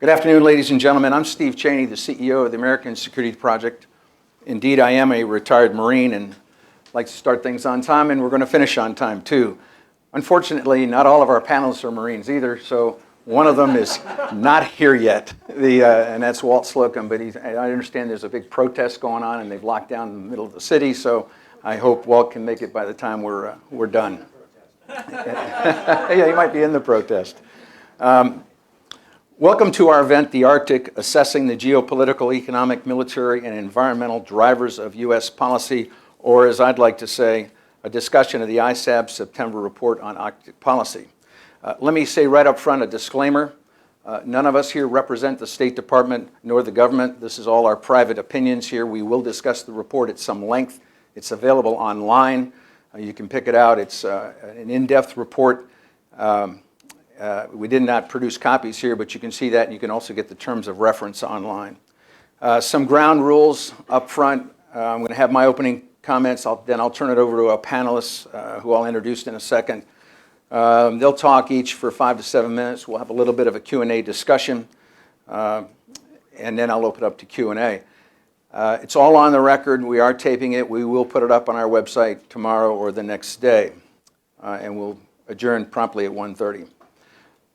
Good afternoon, ladies and gentlemen. I'm Steve Cheney, the CEO of the American Security Project. Indeed, I am a retired Marine and like to start things on time, and we're going to finish on time, too. Unfortunately, not all of our panelists are Marines either, so one of them is not here yet, and that's Walt Slocum. But I understand there's a big protest going on, and they've locked down the middle of the city, so I hope Walt can make it by the time we're done. Yeah, he might be in the protest. Welcome to our event, The Arctic, Assessing the Geopolitical, Economic, Military, and Environmental Drivers of U.S. Policy, or as I'd like to say, a discussion of the ISAB September Report on Arctic Policy. Let me say right up front a disclaimer. None of us here represent the State Department nor the government. This is all our private opinions here. We will discuss the report at some length. It's available online. You can pick it out. It's an in-depth report. We did not produce copies here, but you can see that, and you can also get the terms of reference online. Some ground rules up front. I'm going to have my opening comments. Then I'll turn it over to our panelists, who I'll introduce in a second. They'll talk each for 5 to 7 minutes. We'll have a little bit of a Q&A discussion, and then I'll open up to Q&A. It's all on the record. We are taping it. We will put it up on our website tomorrow or the next day, and we'll adjourn promptly at 1:30.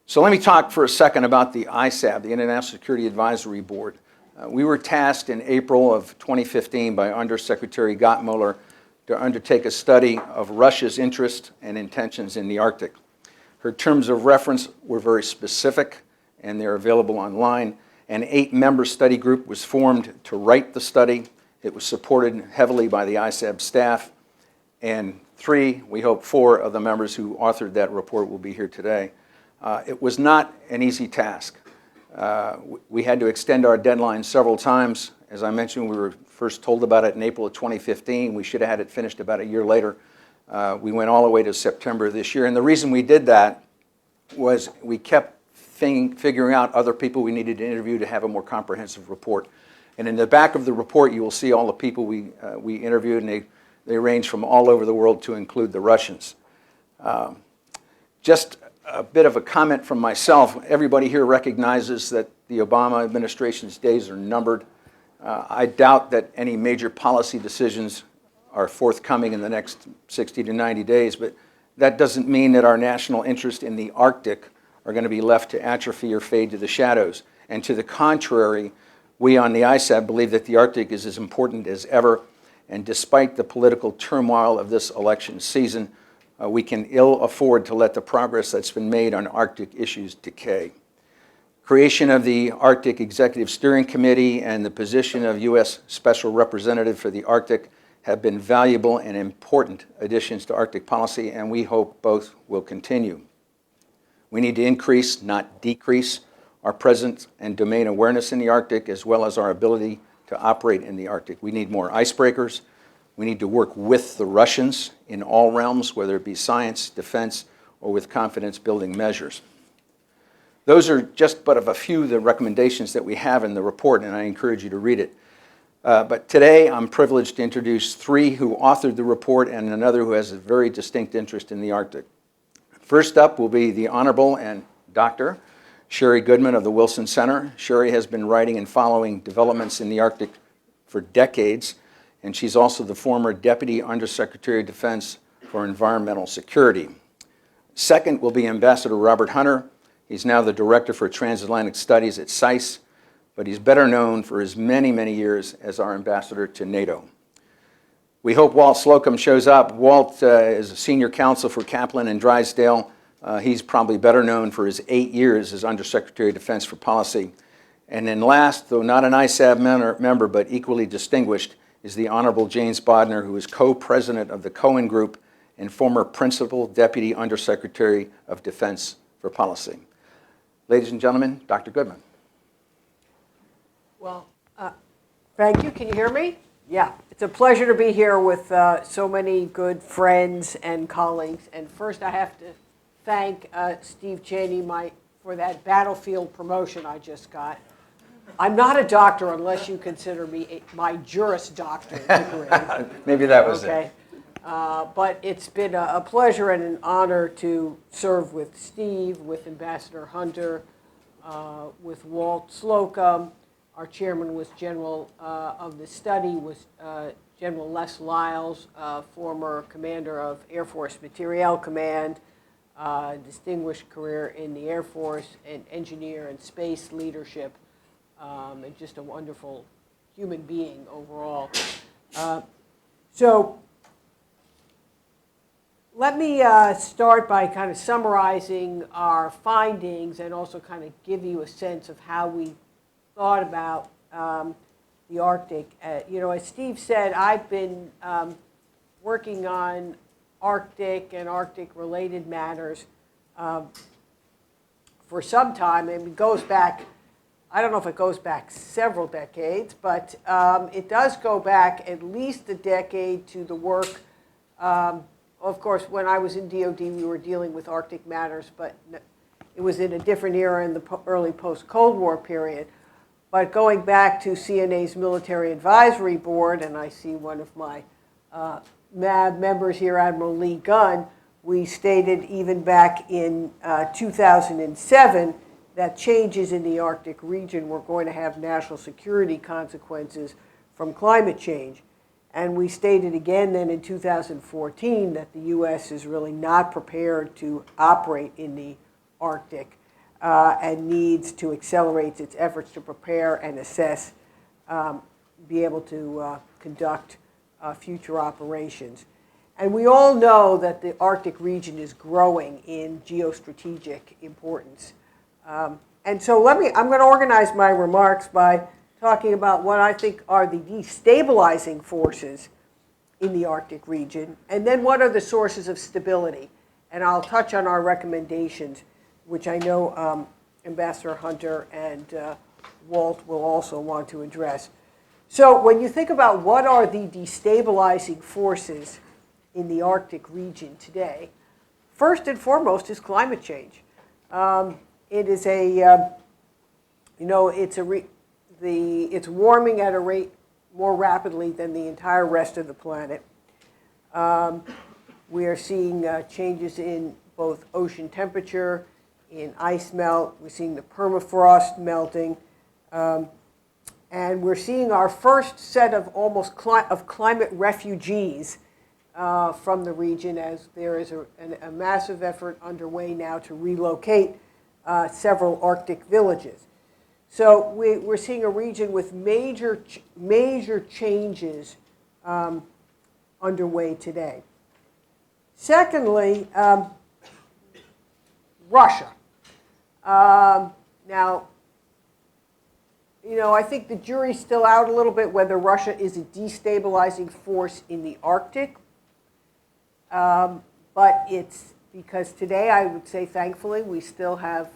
So let me talk for a second about the ISAB, the International Security Advisory Board. We were tasked in April of 2015 by Undersecretary Gottmuller to undertake a study of Russia's interest and intentions in the Arctic. Her terms of reference were very specific, and they're available online. An 8-member study group was formed to write the study. It was supported heavily by the ISAB staff, and 3, we hope 4 of the members who authored that report will be here today. It was not an easy task. We had to extend our deadline several times. As I mentioned, we were first told about it in April of 2015. We should have had it finished about a year later. We went all the way to September of this year. And the reason we did that was we kept figuring out other people we needed to interview to have a more comprehensive report. And in the back of the report, you will see all the people we interviewed, and they range from all over the world to include the Russians. Just a bit of a comment from myself. Everybody here recognizes that the Obama administration's days are numbered. I doubt that any major policy decisions are forthcoming in the next 60 to 90 days, but that doesn't mean that our national interest in the Arctic are going to be left to atrophy or fade to the shadows. And to the contrary, we on the ISAB believe that the Arctic is as important as ever, and despite the political turmoil of this election season, we can ill afford to let the progress that's been made on Arctic issues decay. Creation of the Arctic Executive Steering Committee and the position of U.S. Special Representative for the Arctic have been valuable and important additions to Arctic policy, and we hope both will continue. We need to increase, not decrease, our presence and domain awareness in the Arctic, as well as our ability to operate in the Arctic. We need more icebreakers. We need to work with the Russians in all realms, whether it be science, defense, or with confidence-building measures. Those are just but of a few of the recommendations that we have in the report, and I encourage you to read it. But today, I'm privileged to introduce 3 who authored the report and another who has a very distinct interest in the Arctic. First up will be the Honorable and Dr. Sherri Goodman of the Wilson Center. Sherri has been writing and following developments in the Arctic for decades, and she's also the former Deputy Undersecretary of Defense for Environmental Security. Second will be Ambassador Robert Hunter. He's now the Director for Transatlantic Studies at SAIS, but he's better known for his many, many years as our ambassador to NATO. We hope Walt Slocum shows up. Walt is a senior counsel for Kaplan and Drysdale. He's probably better known for his 8 years as Undersecretary of Defense for Policy. And then last, though not an ISAB member, but equally distinguished, is the Honorable James Bodner, who is co-president of the Cohen Group and former Principal Deputy Undersecretary of Defense for Policy. Ladies and gentlemen, Dr. Goodman. Well, thank you. Can you hear me? Yeah. It's a pleasure to be here with so many good friends and colleagues. And first, I have to thank Steve Cheney for that battlefield promotion I just got. I'm not a doctor unless you consider me my Juris Doctor degree. Maybe that was okay. But it's been a pleasure and an honor to serve with Steve, with Ambassador Hunter, with Walt Slocum. Our chairman was General of the study was General Les Lyles, former commander of Air Force Materiel Command, distinguished career in the Air Force, and engineer and space leadership, and just a wonderful human being overall. So let me start by kind of summarizing our findings and also kind of give you a sense of how we thought about the Arctic. You know, as Steve said, I've been working on Arctic and Arctic-related matters for some time, and it goes back, I don't know if it goes back several decades, but it does go back at least a decade to the work. Of course, when I was in DOD, we were dealing with Arctic matters, but it was in a different era in the early post-Cold War period. But going back to CNA's Military Advisory Board, and I see one of my MAB members here, Admiral Lee Gunn, we stated even back in 2007 that changes in the Arctic region were going to have national security consequences from climate change. And we stated again then in 2014 that the U.S. is really not prepared to operate in the Arctic and needs to accelerate its efforts to prepare and assess, be able to conduct future operations. And we all know that the Arctic region is growing in geostrategic importance. And so I'm going to organize my remarks by talking about what I think are the destabilizing forces in the Arctic region, and then what are the sources of stability. And I'll touch on our recommendations, which I know Ambassador Hunter and Walt will also want to address. So when you think about what are the destabilizing forces in the Arctic region today, first and foremost is climate change. It is it's warming at a rate more rapidly than the entire rest of the planet. We are seeing changes in both ocean temperature, in ice melt. We're seeing the permafrost melting. And we're seeing our first set of of climate refugees from the region, as there is a massive effort underway now to relocate several Arctic villages. So we're seeing a region with major changes underway today. Secondly, Russia. Now, you know, I think the jury's still out a little bit whether Russia is a destabilizing force in the Arctic. But it's because today, I would say, thankfully, we still have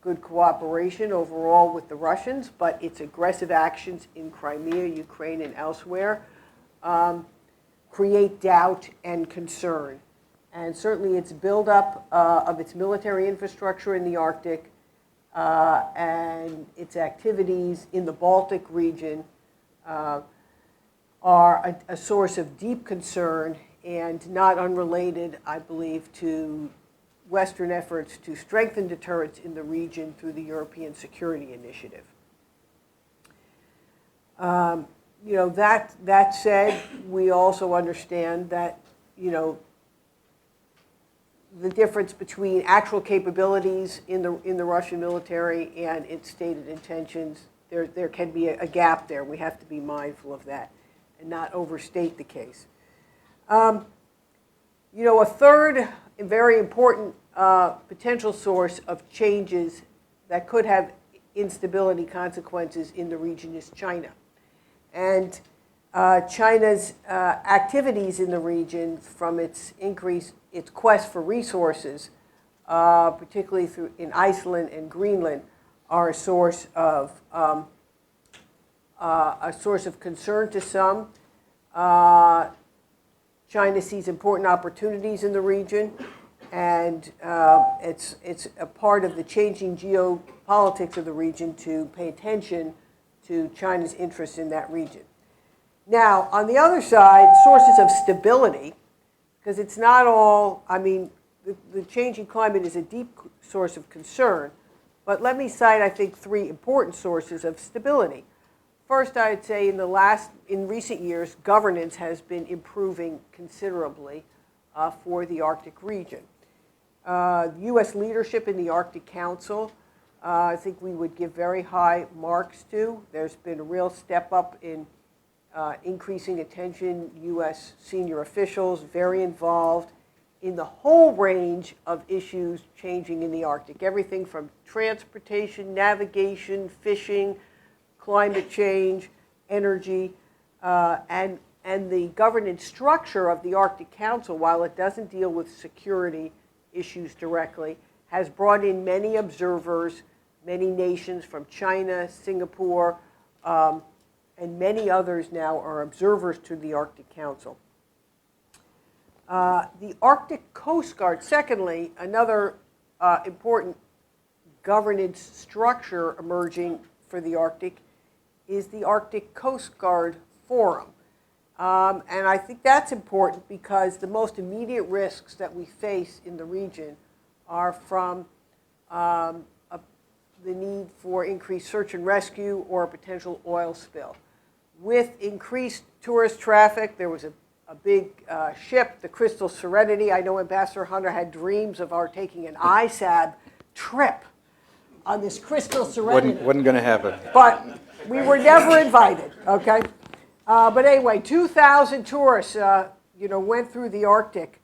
good cooperation overall with the Russians, but its aggressive actions in Crimea, Ukraine, and elsewhere create doubt and concern. And certainly its buildup of its military infrastructure in the Arctic and its activities in the Baltic region are a source of deep concern and not unrelated, I believe, to Western efforts to strengthen deterrence in the region through the European Security Initiative. You know, that said, we also understand that, you know, the difference between actual capabilities in the Russian military and its stated intentions, there can be a gap there. We have to be mindful of that and not overstate the case. You know, a third and very important potential source of changes that could have instability consequences in the region is China. And China's activities in the region, from its quest for resources, particularly in Iceland and Greenland, are a source of concern to some. China sees important opportunities in the region, and it's a part of the changing geopolitics of the region to pay attention to China's interests in that region. Now, on the other side, sources of stability, because it's not all, I mean, the changing climate is a deep source of concern, But let me cite, I think, three important sources of stability. First, I'd say in recent years, governance has been improving considerably for the Arctic region. U.S. leadership in the Arctic Council, I think we would give very high marks to. There's been a real step up in increasing attention. U.S. senior officials very involved in the whole range of issues changing in the Arctic. Everything from transportation, navigation, fishing, climate change, energy, and the governance structure of the Arctic Council, while it doesn't deal with security issues directly, has brought in many observers, many nations from China, Singapore, and many others now are observers to the Arctic Council. The Arctic Coast Guard, secondly, another important governance structure emerging for the Arctic is the Arctic Coast Guard Forum. And I think that's important because the most immediate risks that we face in the region are from the need for increased search and rescue or a potential oil spill. With increased tourist traffic, there was a big ship, the Crystal Serenity. I know Ambassador Hunter had dreams of our taking an ISAB trip on this Crystal Serenity. Wasn't going to happen. But we were never invited, okay? But anyway, 2,000 tourists, went through the Arctic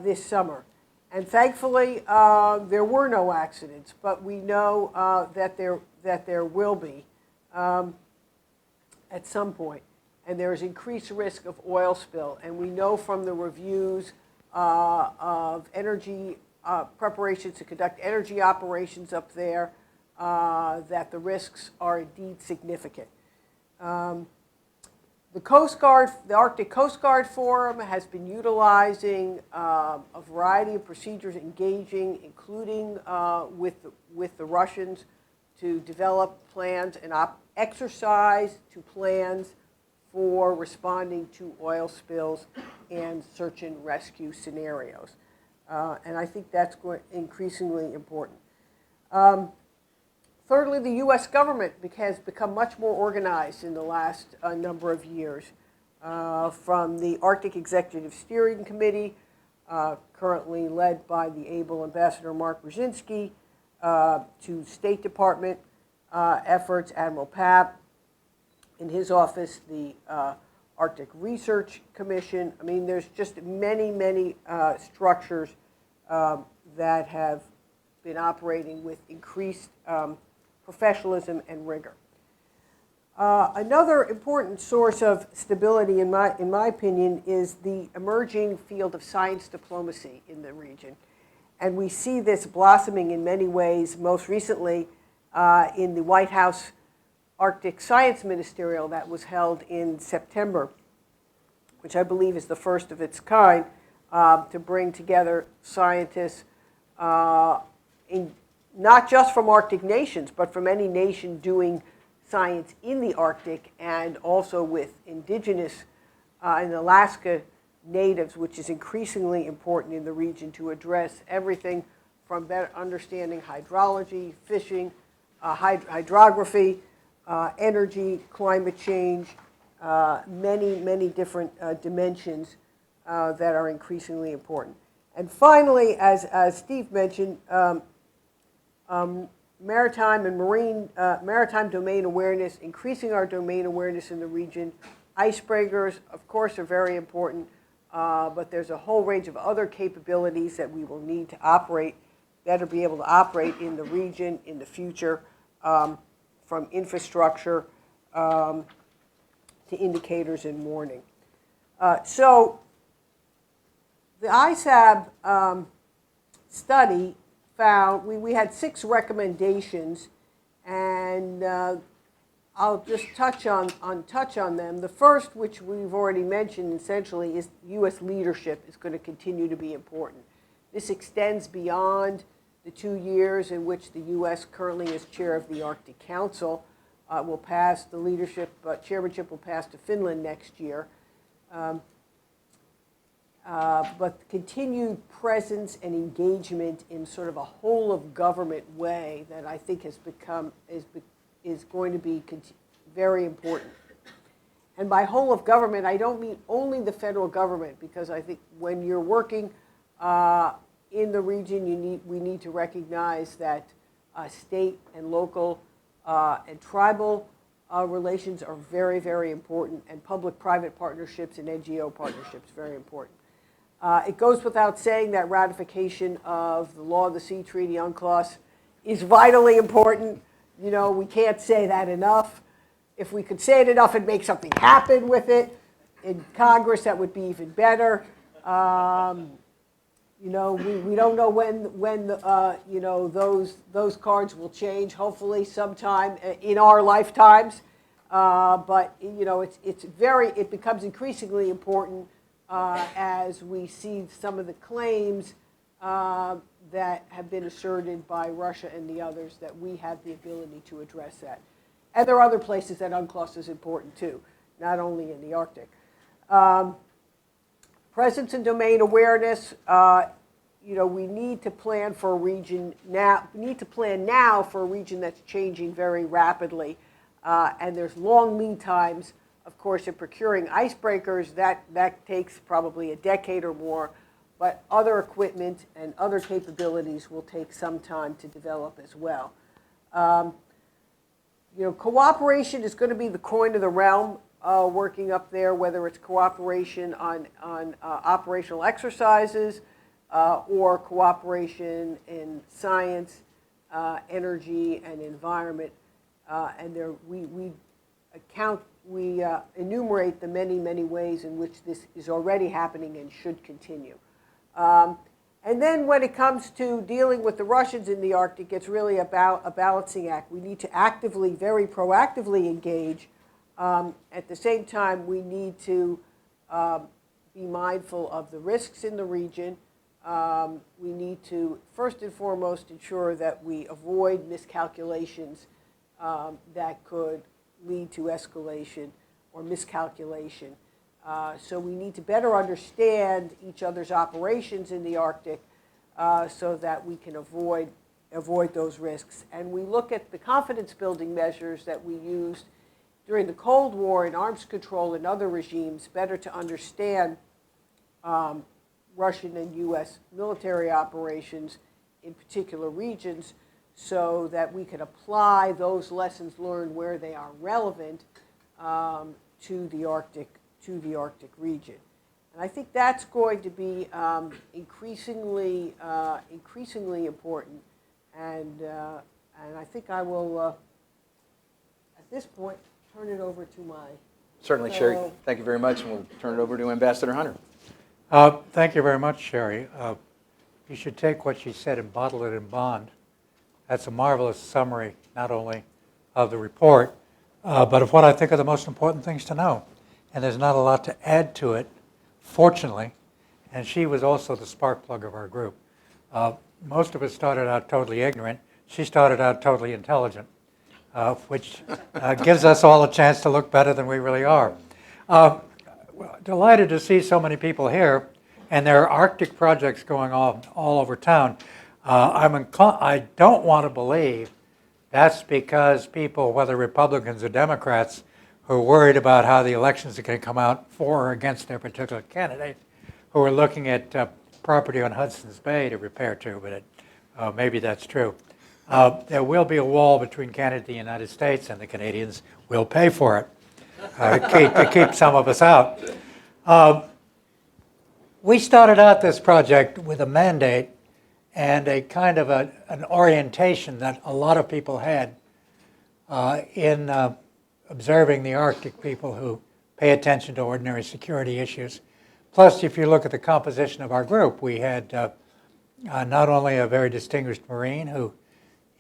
this summer. And thankfully, there were no accidents, but we know that there will be at some point. And there is increased risk of oil spill. And we know from the reviews of energy preparations to conduct energy operations up there that the risks are indeed significant. The Coast Guard, the Arctic Coast Guard Forum has been utilizing a variety of procedures engaging, including with the Russians, to develop plans and exercise to plans for responding to oil spills and search and rescue scenarios. And I think that's increasingly important. Thirdly, the U.S. government has become much more organized in the last number of years, from the Arctic Executive Steering Committee, currently led by the able Ambassador Mark Brzezinski, to State Department efforts, Admiral Papp in his office, the Arctic Research Commission. I mean, there's just many, many structures that have been operating with increased professionalism and rigor. Another important source of stability, in my opinion, is the emerging field of science diplomacy in the region. And we see this blossoming in many ways, most recently in the White House Arctic Science Ministerial that was held in September, which I believe is the first of its kind, to bring together scientists not just from Arctic nations, but from any nation doing science in the Arctic, and also with indigenous and Alaska natives, which is increasingly important in the region to address everything from better understanding hydrology, fishing, hydrography, energy, climate change, many, many different dimensions that are increasingly important. And finally, as Steve mentioned, maritime and maritime domain awareness, increasing our domain awareness in the region. Icebreakers, of course, are very important, but there's a whole range of other capabilities that we will need to operate, better be able to operate in the region in the future, from infrastructure to indicators and warning. So the ISAB study found, we had 6 recommendations, and I'll just touch on them. The first, which we've already mentioned essentially, is U.S. leadership is going to continue to be important. This extends beyond the 2 years in which the U.S. currently is chair of the Arctic Council. Will pass the leadership, chairmanship will pass to Finland next year. but continued presence and engagement in sort of a whole of government way that I think has become, is going to be very important. And by whole of government, I don't mean only the federal government, because I think when you're working in the region, we need to recognize that state and local and tribal relations are very, very important, and public-private partnerships and NGO partnerships very important. It goes without saying that ratification of the Law of the Sea Treaty, UNCLOS, is vitally important. You know, we can't say that enough. If we could say it enough and make something happen with it in Congress, that would be even better. You know, we don't know when you know, those cards will change. Hopefully, sometime in our lifetimes. But you know, it becomes increasingly important as we see some of the claims that have been asserted by Russia and the others, that we have the ability to address that. And there are other places that UNCLOS is important too, not only in the Arctic. Presence and domain awareness. You know, we need to plan for a region now. We need to plan now for a region that's changing very rapidly, and there's long lead times. Of course, in procuring icebreakers, that takes probably a decade or more. But other equipment and other capabilities will take some time to develop as well. You know, cooperation is going to be the coin of the realm working up there, whether it's cooperation on operational exercises or cooperation in science, energy, and environment. And there, we enumerate the many, many ways in which this is already happening and should continue. And then when it comes to dealing with the Russians in the Arctic, it's really about a balancing act. We need to actively, very proactively engage. At the same time, we need to be mindful of the risks in the region. We need to, first and foremost, ensure that we avoid miscalculations that could lead to escalation or miscalculation. So we need to better understand each other's operations in the Arctic so that we can avoid those risks. And we look at the confidence building measures that we used during the Cold War in arms control and other regimes, better to understand Russian and U.S. military operations in particular regions, so that we can apply those lessons learned where they are relevant to the Arctic region. And I think that's going to be increasingly important. And I think I will, at this point, turn it over to my... Certainly, Sherri. Thank you very much, and we'll turn it over to Ambassador Hunter. Thank you very much, Sherri. You should take what she said and bottle it in bond. That's a marvelous summary, not only of the report, but of what I think are the most important things to know. And there's not a lot to add to it, fortunately. And she was also the spark plug of our group. Most of us started out totally ignorant. She started out totally intelligent, which gives us all a chance to look better than we really are. Delighted to see so many people here, and there are Arctic projects going on all over town. I don't want to believe that's because people, whether Republicans or Democrats, who are worried about how the elections are going to come out for or against their particular candidate, who are looking at property on Hudson's Bay to repair to, but maybe that's true. There will be a wall between Canada and the United States, and the Canadians will pay for it to keep some of us out. We started out this project with a mandate and a kind of an orientation that a lot of people had in observing the Arctic people who pay attention to ordinary security issues. Plus, if you look at the composition of our group, we had not only a very distinguished Marine who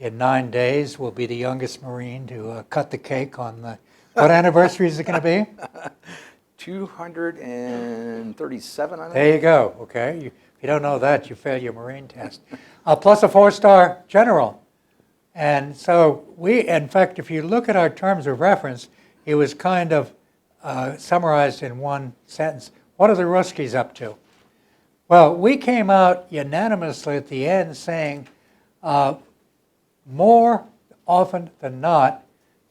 in 9 days will be the youngest Marine to cut the cake on the, what anniversary is it going to be? 237, I think. There you go, okay. If you don't know that, you fail your Marine test. Plus a 4-star general. And so we, in fact, if you look at our terms of reference, it was kind of summarized in one sentence. What are the Ruskies up to? Well, we came out unanimously at the end saying more often than not,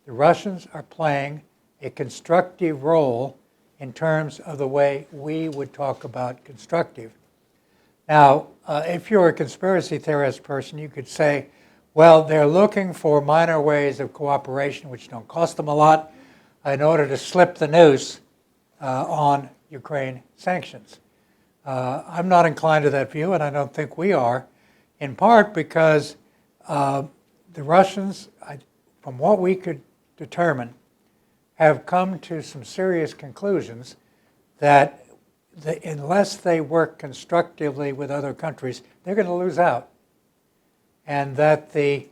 the Russians are playing a constructive role in terms of the way we would talk about constructive. Now, if you're a conspiracy theorist person, you could say, well, they're looking for minor ways of cooperation which don't cost them a lot in order to slip the noose on Ukraine sanctions. I'm not inclined to that view, and I don't think we are, in part because the Russians, from what we could determine, have come to some serious conclusions that unless they work constructively with other countries, they're going to lose out. And that the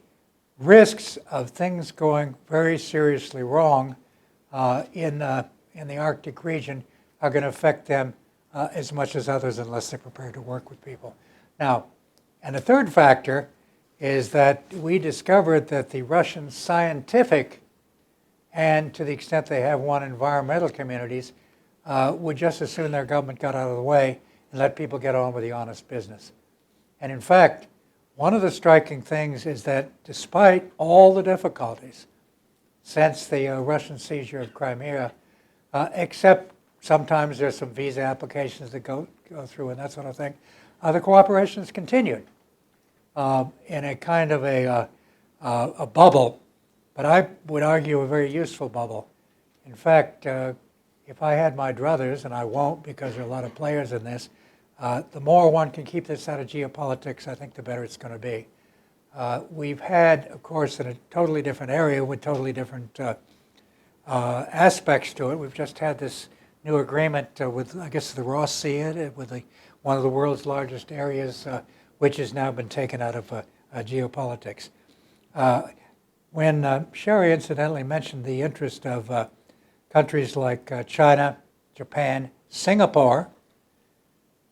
risks of things going very seriously wrong in the Arctic region are going to affect them as much as others unless they're prepared to work with people. Now, and the third factor is that we discovered that the Russian scientific and, to the extent they have one, environmental communities would just as soon their government got out of the way and let people get on with the honest business. And in fact, one of the striking things is that despite all the difficulties since the Russian seizure of Crimea, except sometimes there's some visa applications that go through and that sort of thing, the cooperation has continued in a kind of a bubble, but I would argue a very useful bubble. In fact, if I had my druthers, and I won't because there are a lot of players in this, the more one can keep this out of geopolitics, I think the better it's going to be. We've had, of course, in a totally different area with totally different aspects to it, we've just had this new agreement with, I guess, the Ross Sea, with one of the world's largest areas, which has now been taken out of geopolitics. When Sherri incidentally mentioned the interest of countries like China, Japan, Singapore,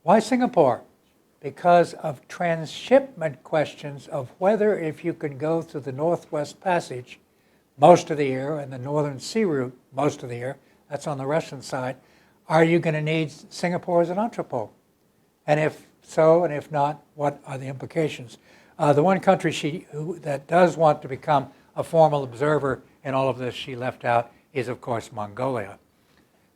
why Singapore? Because of transshipment questions of whether, if you can go through the Northwest Passage most of the year and the Northern Sea Route most of the year, that's on the Russian side, are you going to need Singapore as an entrepot? And if so, and if not, what are the implications? The one country that does want to become a formal observer in all of this she left out is, of course, Mongolia.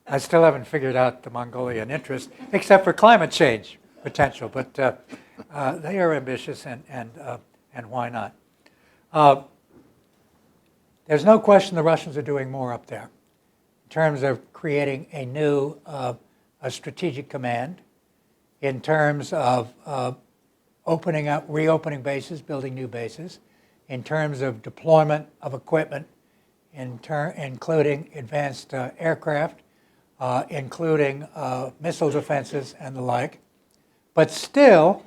I still haven't figured out the Mongolian interest, except for climate change potential, but they are ambitious, and why not? There's no question the Russians are doing more up there in terms of creating a new a strategic command, in terms of reopening bases, building new bases, in terms of deployment of equipment, including advanced aircraft, including missile defenses and the like, but still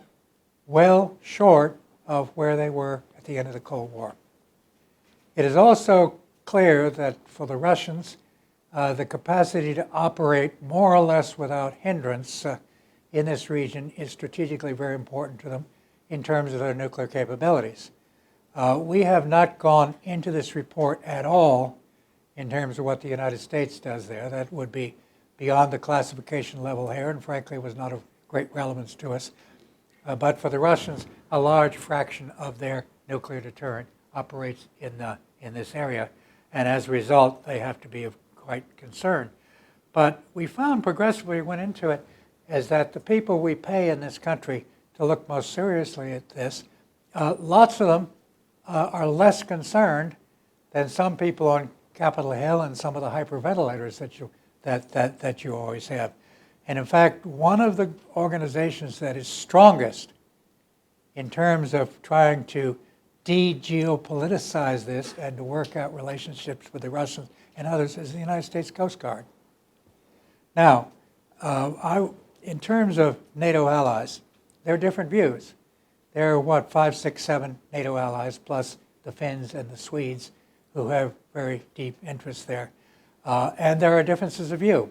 well short of where they were at the end of the Cold War. It is also clear that for the Russians, the capacity to operate more or less without hindrance in this region is strategically very important to them in terms of their nuclear capabilities. We have not gone into this report at all in terms of what the United States does there. That would be beyond the classification level here, and frankly was not of great relevance to us. But for the Russians, a large fraction of their nuclear deterrent operates in this area, and as a result, they have to be of quite concern. But we found progressively, we went into it, is that the people we pay in this country to look most seriously at this, lots of them are less concerned than some people on Capitol Hill and some of the hyperventilators that you always have. And in fact, one of the organizations that is strongest in terms of trying to de-geopoliticize this and to work out relationships with the Russians and others is the United States Coast Guard. Now, in terms of NATO allies, there are different views. There are, 5, 6, 7 NATO allies, plus the Finns and the Swedes, who have very deep interests there. And there are differences of view.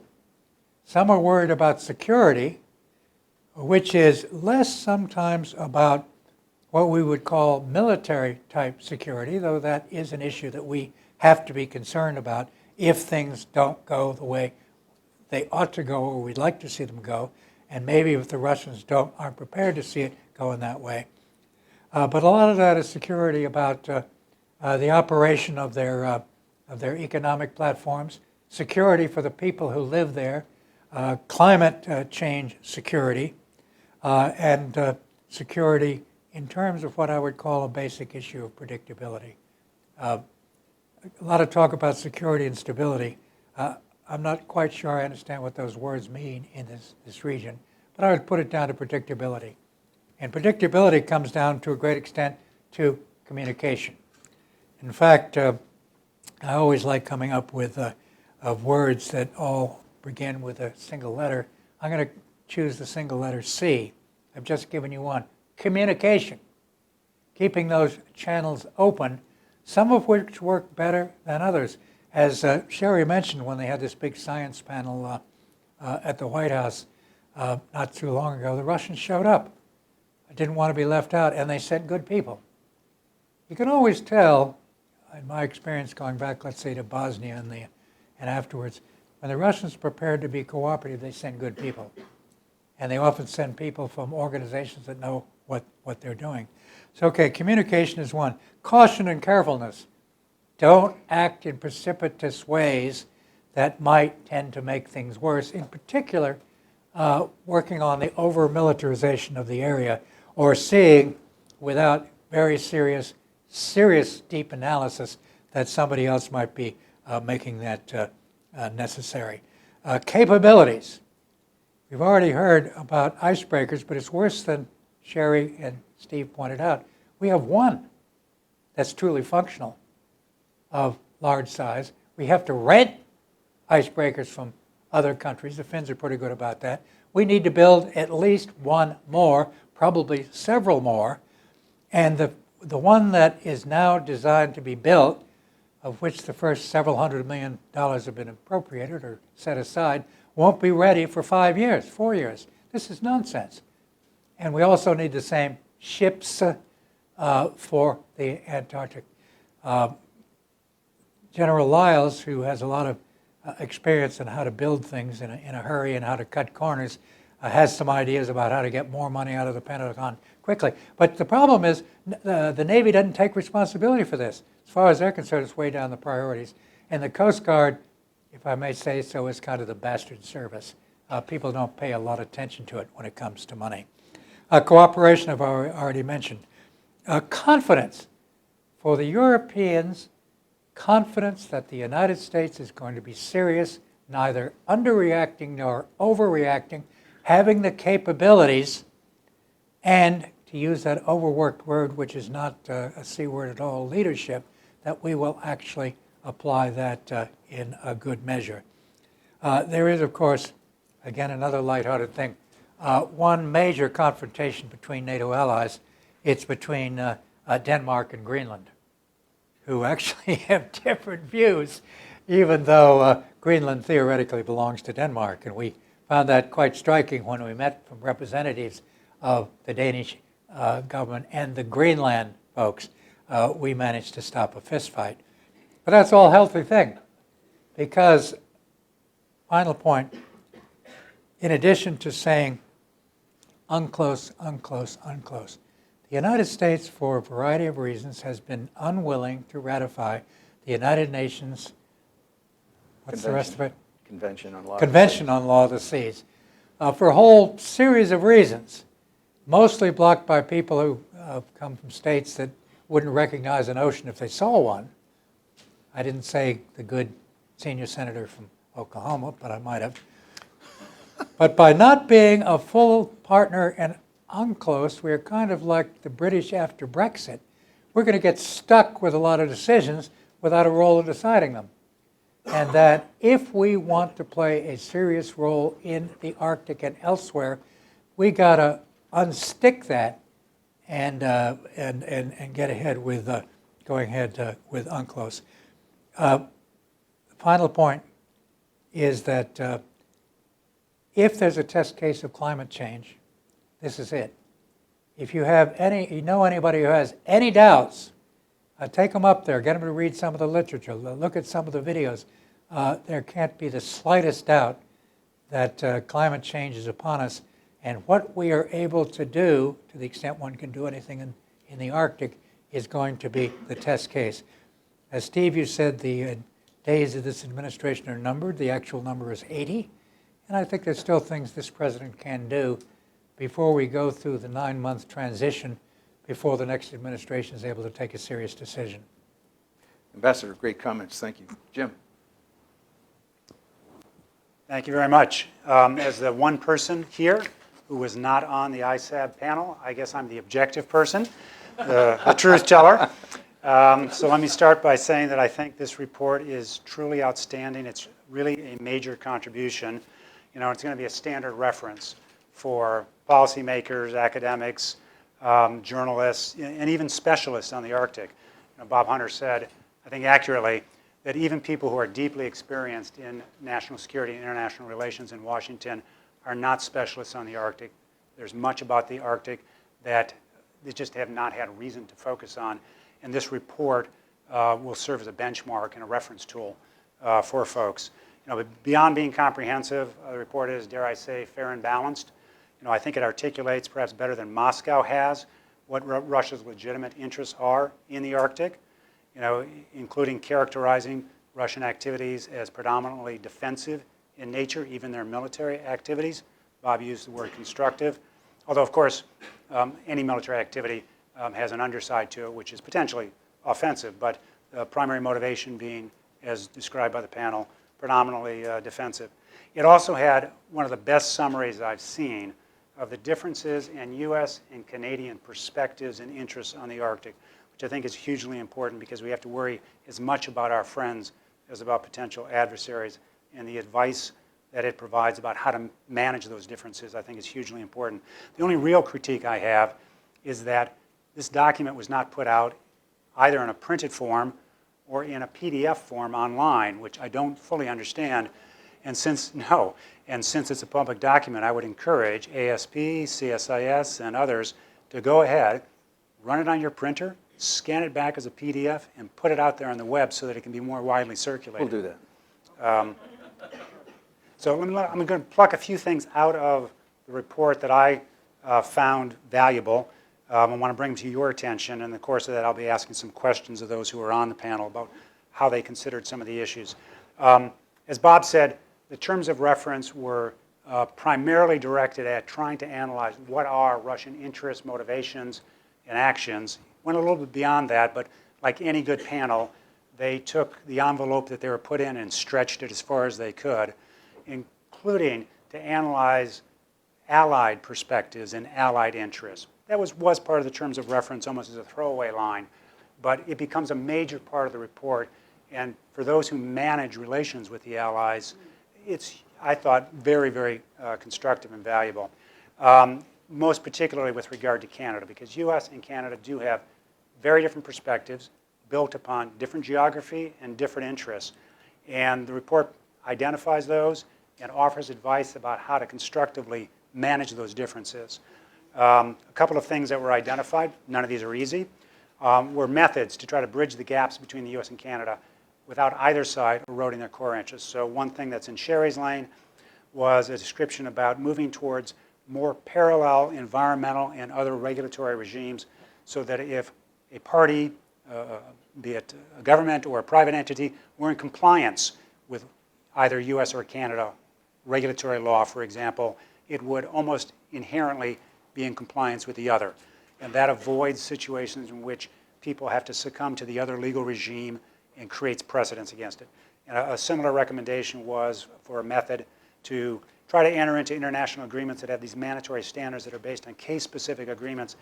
Some are worried about security, which is less sometimes about what we would call military-type security, though that is an issue that we have to be concerned about if things don't go the way they ought to go or we'd like to see them go. And maybe if the Russians aren't prepared to see it going that way. But a lot of that is security about the operation of their economic platforms, security for the people who live there, climate change security, and security in terms of what I would call a basic issue of predictability. A lot of talk about security and stability. I'm not quite sure I understand what those words mean in this region, but I would put it down to predictability. And predictability comes down to a great extent to communication. In fact, I always like coming up with words that all begin with a single letter. I'm going to choose the single letter C. I've just given you one. Communication. Keeping those channels open, some of which work better than others. As Sherri mentioned when they had this big science panel at the White House not too long ago, the Russians showed up. I didn't want to be left out, and they sent good people. You can always tell, in my experience going back, let's say, to Bosnia and afterwards, when the Russians prepared to be cooperative, they send good people. And they often send people from organizations that know what they're doing. So, okay, communication is one. Caution and carefulness. Don't act in precipitous ways that might tend to make things worse. In particular, working on the over-militarization of the area, or seeing, without very serious deep analysis, that somebody else might be making that necessary. Capabilities. We've already heard about icebreakers, but it's worse than Sherri and Steve pointed out. We have one that's truly functional of large size. We have to rent icebreakers from other countries. The Finns are pretty good about that. We need to build at least one more, probably several more. And the one that is now designed to be built, of which the first several $100 million have been appropriated or set aside, won't be ready for 5 years, 4 years. This is nonsense. And we also need the same ships for the Antarctic. General Lyles, who has a lot of experience in how to build things in a hurry and how to cut corners, has some ideas about how to get more money out of the Pentagon quickly. But the problem is the Navy doesn't take responsibility for this. As far as they're concerned, it's way down the priorities. And the Coast Guard, if I may say so, is kind of the bastard service. People don't pay a lot of attention to it when it comes to money. Cooperation, I've already mentioned. Confidence. For the Europeans, confidence that the United States is going to be serious, neither underreacting nor overreacting, having the capabilities, and to use that overworked word, which is not a C word at all, leadership, that we will actually apply that in a good measure. There is, of course, again, another lighthearted thing. One major confrontation between NATO allies, it's between Denmark and Greenland, who actually have different views, even though Greenland theoretically belongs to Denmark. And we found that quite striking when we met from representatives of the Danish government and the Greenland folks. We managed to stop a fistfight. But that's all a healthy thing, because, final point, in addition to saying UNCLOS, UNCLOS, UNCLOS, the United States, for a variety of reasons, has been unwilling to ratify the United Nations, what's the rest of it? Convention on Law. Convention on Law of the Seas, for a whole series of reasons, mostly blocked by people who come from states that wouldn't recognize an ocean if they saw one. I didn't say the good senior senator from Oklahoma, but I might have. But by not being a full partner in UNCLOS, we're kind of like the British after Brexit. We're going to get stuck with a lot of decisions without a role in deciding them. And that if we want to play a serious role in the Arctic and elsewhere, we got to unstick that and get ahead with going ahead with UNCLOS. The final point is that if there's a test case of climate change, this is it. If you have you know anybody who has any doubts, take them up there, get them to read some of the literature, look at some of the videos. There can't be the slightest doubt that climate change is upon us. And what we are able to do, to the extent one can do anything in the Arctic, is going to be the test case. As Steve, you said, the days of this administration are numbered. The actual number is 80. And I think there's still things this president can do before we go through the 9-month transition before the next administration is able to take a serious decision. Ambassador, great comments. Thank you. Jim. Thank you very much. As the one person here who was not on the ISAB panel, I guess I'm the objective person, the truth teller. So let me start by saying that I think this report is truly outstanding. It's really a major contribution. You know, it's going to be a standard reference for policymakers, academics, journalists, and even specialists on the Arctic. You know, Bob Hunter said, I think accurately, that even people who are deeply experienced in national security and international relations in Washington are not specialists on the Arctic. There's much about the Arctic that they just have not had reason to focus on. And this report will serve as a benchmark and a reference tool for folks. You know, but beyond being comprehensive, the report is, dare I say, fair and balanced. You know, I think it articulates perhaps better than Moscow has what Russia's legitimate interests are in the Arctic. You know, including characterizing Russian activities as predominantly defensive in nature, even their military activities. Bob used the word constructive, although of course any military activity has an underside to it, which is potentially offensive, but the primary motivation being, as described by the panel, predominantly defensive. It also had one of the best summaries I've seen of the differences in US and Canadian perspectives and interests on the Arctic, which I think is hugely important because we have to worry as much about our friends as about potential adversaries, and the advice that it provides about how to manage those differences I think is hugely important. The only real critique I have is that this document was not put out either in a printed form or in a PDF form online, which I don't fully understand. And since it's a public document, I would encourage ASP, CSIS, and others to go ahead, run it on your printer, scan it back as a PDF, and put it out there on the web so that it can be more widely circulated. We'll do that. So I'm going to pluck a few things out of the report that I found valuable. I want to bring them to your attention. In the course of that, I'll be asking some questions of those who are on the panel about how they considered some of the issues. As Bob said, the terms of reference were primarily directed at trying to analyze what are Russian interests, motivations, and actions. Went a little bit beyond that, but like any good panel, they took the envelope that they were put in and stretched it as far as they could, including to analyze allied perspectives and allied interests. That was part of the terms of reference almost as a throwaway line, but it becomes a major part of the report. And for those who manage relations with the allies, it's, I thought, very, very constructive and valuable. Most particularly with regard to Canada, because US and Canada do have very different perspectives built upon different geography and different interests. And the report identifies those and offers advice about how to constructively manage those differences. A couple of things that were identified, none of these are easy, were methods to try to bridge the gaps between the US and Canada without either side eroding their core interests. So one thing that's in Sherri's lane was a description about moving towards more parallel environmental and other regulatory regimes so that if a party, be it a government or a private entity, were in compliance with either US or Canada regulatory law, for example, it would almost inherently be in compliance with the other. And that avoids situations in which people have to succumb to the other legal regime and creates precedence against it. And a similar recommendation was for a method to try to enter into international agreements that have these mandatory standards that are based on case-specific agreements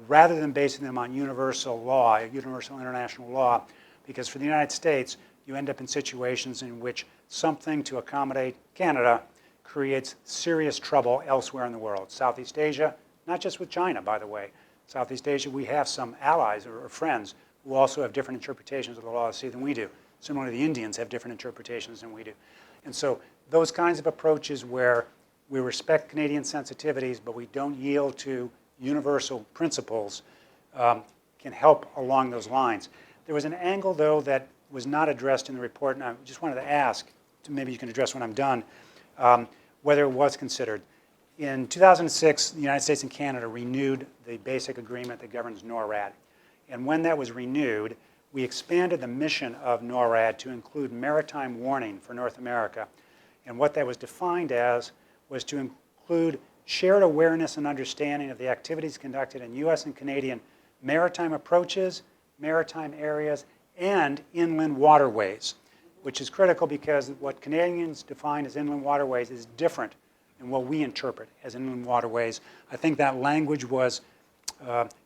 rather than basing them on universal law, universal international law, because for the United States, you end up in situations in which something to accommodate Canada creates serious trouble elsewhere in the world. Southeast Asia, not just with China, by the way. Southeast Asia, we have some allies or friends who also have different interpretations of the law of the sea than we do. Similarly, the Indians have different interpretations than we do. And so those kinds of approaches where we respect Canadian sensitivities, but we don't yield to universal principles can help along those lines. There was an angle, though, that was not addressed in the report, and I just wanted to ask, maybe you can address when I'm done, whether it was considered. In 2006, the United States and Canada renewed the basic agreement that governs NORAD. And when that was renewed, we expanded the mission of NORAD to include maritime warning for North America. And what that was defined as was to include shared awareness and understanding of the activities conducted in U.S. and Canadian maritime approaches, maritime areas, and inland waterways, which is critical because what Canadians define as inland waterways is different than what we interpret as inland waterways. I think that language was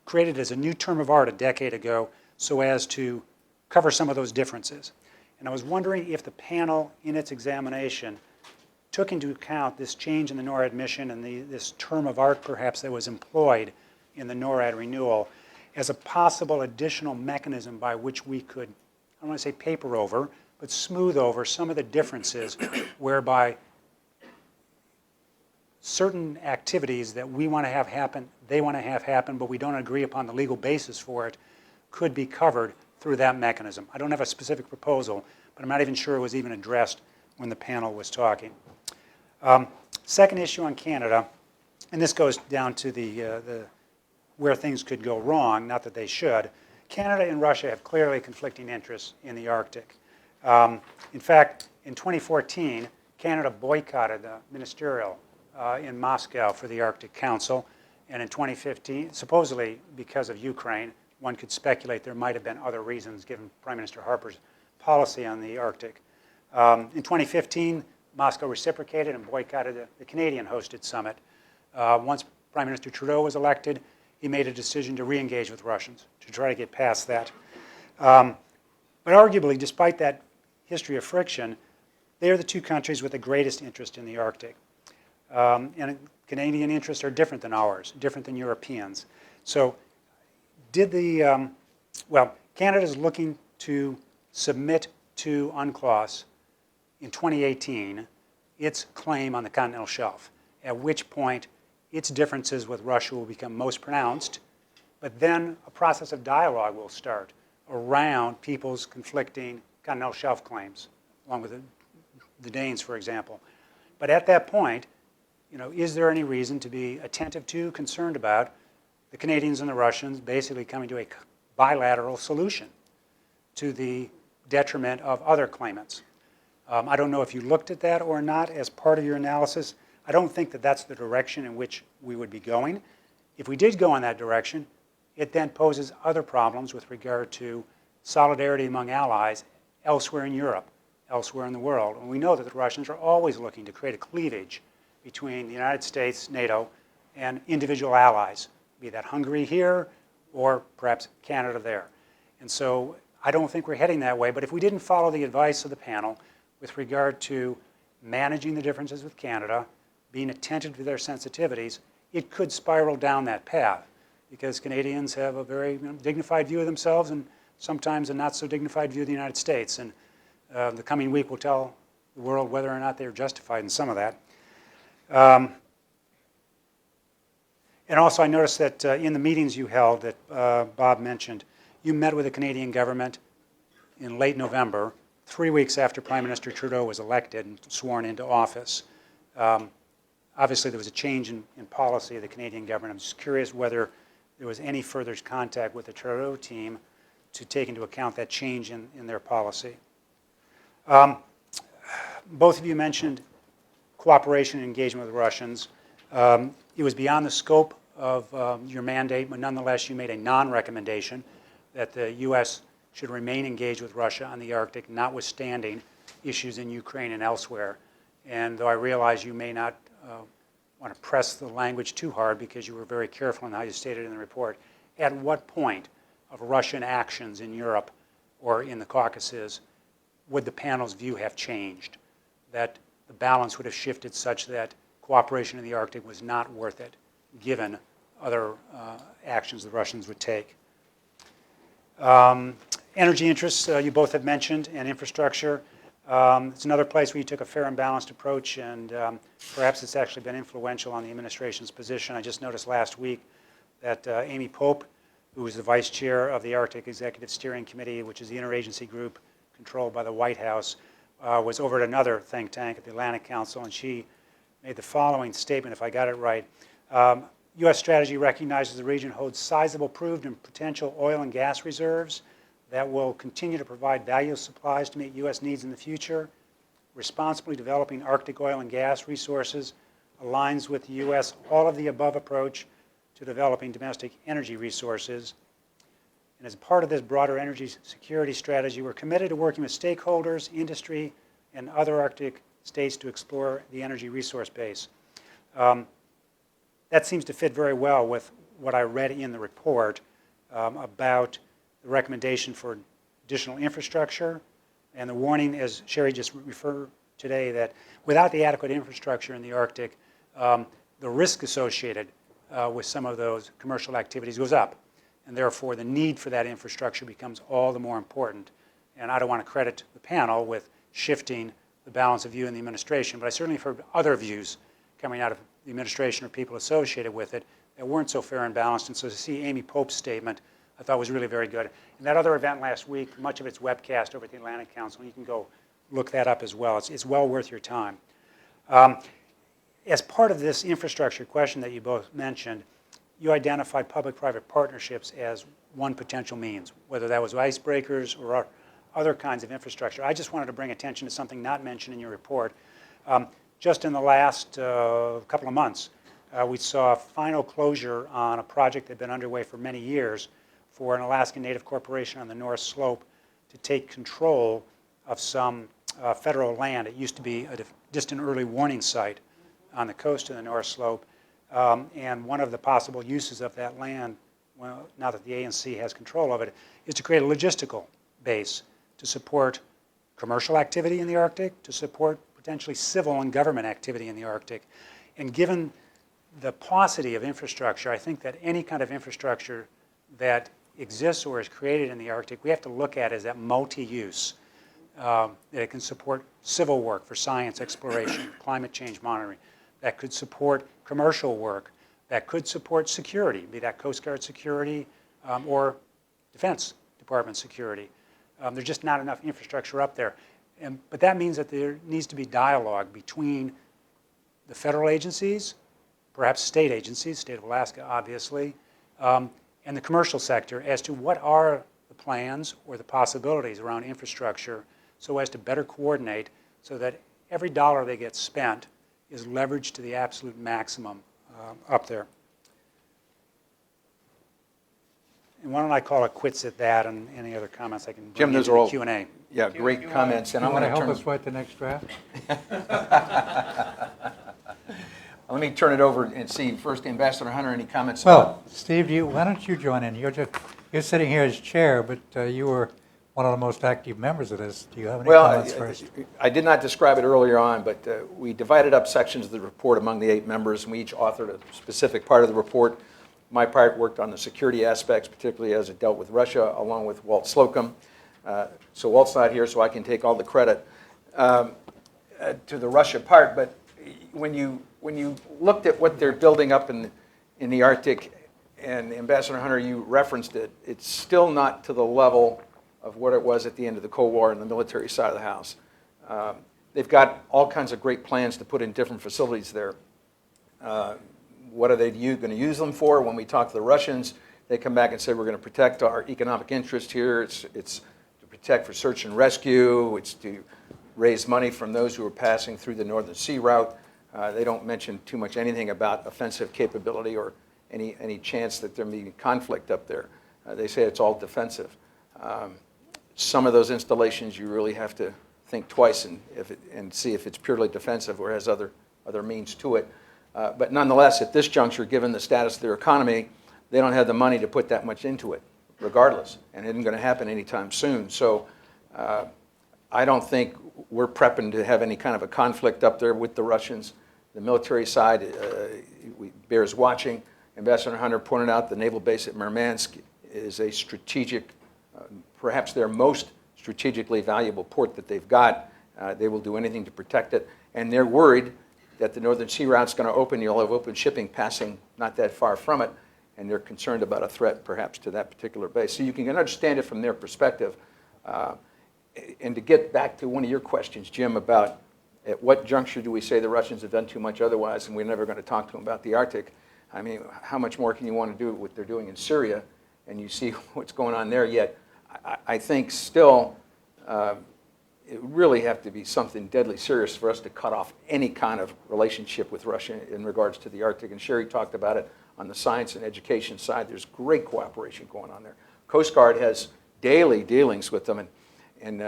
created as a new term of art a decade ago so as to cover some of those differences. And I was wondering if the panel in its examination took into account this change in the NORAD mission and this term of art perhaps that was employed in the NORAD renewal as a possible additional mechanism by which we could, I don't want to say paper over, but smooth over some of the differences whereby certain activities that we want to have happen, they want to have happen, but we don't agree upon the legal basis for it, could be covered through that mechanism. I don't have a specific proposal, but I'm not even sure it was even addressed when the panel was talking. Second issue on Canada, and this goes down to the where things could go wrong, not that they should. Canada and Russia have clearly conflicting interests in the Arctic. In fact, in 2014, Canada boycotted the ministerial in Moscow for the Arctic Council, and in 2015, supposedly because of Ukraine, one could speculate there might have been other reasons given Prime Minister Harper's policy on the Arctic. In 2015, Moscow reciprocated and boycotted the Canadian-hosted summit. Once Prime Minister Trudeau was elected, he made a decision to re-engage with Russians to try to get past that. But arguably, despite that history of friction, they are the two countries with the greatest interest in the Arctic. And Canadian interests are different than ours, different than Europeans. So did the, well, Canada is looking to submit to UNCLOS in 2018 its claim on the continental shelf, at which point its differences with Russia will become most pronounced, but then a process of dialogue will start around people's conflicting continental shelf claims, along with the Danes, for example. But at that point, is there any reason to be attentive to, concerned about the Canadians and the Russians basically coming to a bilateral solution to the detriment of other claimants? I don't know if you looked at that or not as part of your analysis. I don't think that that's the direction in which we would be going. If we did go in that direction, it then poses other problems with regard to solidarity among allies elsewhere in Europe, elsewhere in the world. And we know that the Russians are always looking to create a cleavage between the United States, NATO, and individual allies, be that Hungary here or perhaps Canada there. And so I don't think we're heading that way, but if we didn't follow the advice of the panel with regard to managing the differences with Canada, being attentive to their sensitivities, it could spiral down that path because Canadians have a very dignified view of themselves and sometimes a not so dignified view of the United States. And the coming week will tell the world whether or not they're justified in some of that. And also I noticed that in the meetings you held that Bob mentioned, you met with the Canadian government in late November, 3 weeks after Prime Minister Trudeau was elected and sworn into office. Obviously, there was a change in policy of the Canadian government. I'm just curious whether there was any further contact with the Trudeau team to take into account that change in their policy. Both of you mentioned cooperation and engagement with the Russians. It was beyond the scope of your mandate, but nonetheless, you made a non-recommendation that the U.S. should remain engaged with Russia on the Arctic, notwithstanding issues in Ukraine and elsewhere. And though I realize you may not want to press the language too hard because you were very careful in how you stated in the report, at what point of Russian actions in Europe or in the Caucasus would the panel's view have changed? That the balance would have shifted such that cooperation in the Arctic was not worth it, given other actions the Russians would take. Energy interests, you both have mentioned, and infrastructure. It's another place where you took a fair and balanced approach, and perhaps it's actually been influential on the administration's position. I just noticed last week that Amy Pope, who is the vice chair of the Arctic Executive Steering Committee, which is the interagency group controlled by the White House, was over at another think tank at the Atlantic Council, and she made the following statement, if I got it right. U.S. strategy recognizes the region holds sizable proved and potential oil and gas reserves that will continue to provide valuable supplies to meet U.S. needs in the future. Responsibly developing Arctic oil and gas resources aligns with the U.S. all of the above approach to developing domestic energy resources. And as part of this broader energy security strategy, we're committed to working with stakeholders, industry, and other Arctic states to explore the energy resource base. That seems to fit very well with what I read in the report about the recommendation for additional infrastructure and the warning, as Sherri just referred today, that without the adequate infrastructure in the Arctic, the risk associated with some of those commercial activities goes up. And therefore, the need for that infrastructure becomes all the more important. And I don't want to credit the panel with shifting the balance of view in the administration, but I certainly have heard other views coming out of the administration or people associated with it that weren't so fair and balanced. And so to see Amy Pope's statement, I thought was really very good. And that other event last week, much of it's webcast over at the Atlantic Council. You can go look that up as well. It's well worth your time. As part of this infrastructure question that you both mentioned, you identified public-private partnerships as one potential means, whether that was icebreakers or other kinds of infrastructure. I just wanted to bring attention to something not mentioned in your report. Just in the last couple of months, we saw a final closure on a project that had been underway for many years for an Alaskan Native corporation on the North Slope to take control of some federal land. It used to be a distant early warning site on the coast of the North Slope. And one of the possible uses of that land, well, now that the ANC has control of it, is to create a logistical base to support commercial activity in the Arctic, to support potentially civil and government activity in the Arctic. And given the paucity of infrastructure, I think that any kind of infrastructure that exists or is created in the Arctic, we have to look at as that multi-use, that it can support civil work for science exploration, climate change monitoring, that could support commercial work, that could support security, be that Coast Guard security or Defense Department security. There's just not enough infrastructure up there. But that means that there needs to be dialogue between the federal agencies, perhaps state agencies, state of Alaska obviously, and the commercial sector as to what are the plans or the possibilities around infrastructure so as to better coordinate so that every dollar that gets spent is leveraged to the absolute maximum up there. And why don't I call it quits at that, and any other comments I can bring into the Q&A. Yeah, great comments. And You I'm want going to to help turn. us write the next draft? Let me turn it over and see first, Ambassador Hunter, any comments? Well, Steve, why don't you join in? You're sitting here as chair, but you were one of the most active members of this. Do you have any comments first? I did not describe it earlier on, but we divided up sections of the report among the 8 members, and we each authored a specific part of the report. My part worked on the security aspects, particularly as it dealt with Russia, along with Walt Slocum. So Walt's not here, so I can take all the credit to the Russia part. But when you looked at what they're building up in the Arctic, and Ambassador Hunter, you referenced it, it's still not to the level of what it was at the end of the Cold War in the military side of the house. They've got all kinds of great plans to put in different facilities there. What are they going to use them for? When we talk to the Russians, they come back and say, we're going to protect our economic interest here. It's to protect for search and rescue. It's to raise money from those who are passing through the Northern Sea route. They don't mention too much anything about offensive capability or any chance that there may be conflict up there. They say it's all defensive. Some of those installations, you really have to think twice and see if it's purely defensive or has other means to it. But nonetheless, at this juncture, given the status of their economy, they don't have the money to put that much into it, regardless. And it isn't going to happen anytime soon. So I don't think we're prepping to have any kind of a conflict up there with the Russians. The military side bears watching. Ambassador Hunter pointed out the naval base at Murmansk is a strategic, perhaps their most strategically valuable port that they've got. They will do anything to protect it. And they're worried that the Northern Sea route's going to open. You'll have open shipping passing not that far from it. And they're concerned about a threat, perhaps, to that particular base. So you can understand it from their perspective. And to get back to one of your questions, Jim, about At what juncture do we say the Russians have done too much otherwise and we're never going to talk to them about the Arctic? I mean, how much more can you want to do what they're doing in Syria? And you see what's going on there. Yet, I think still it really have to be something deadly serious for us to cut off any kind of relationship with Russia in regards to the Arctic. And Sherri talked about it on the science and education side. There's great cooperation going on there. Coast Guard has daily dealings with them. And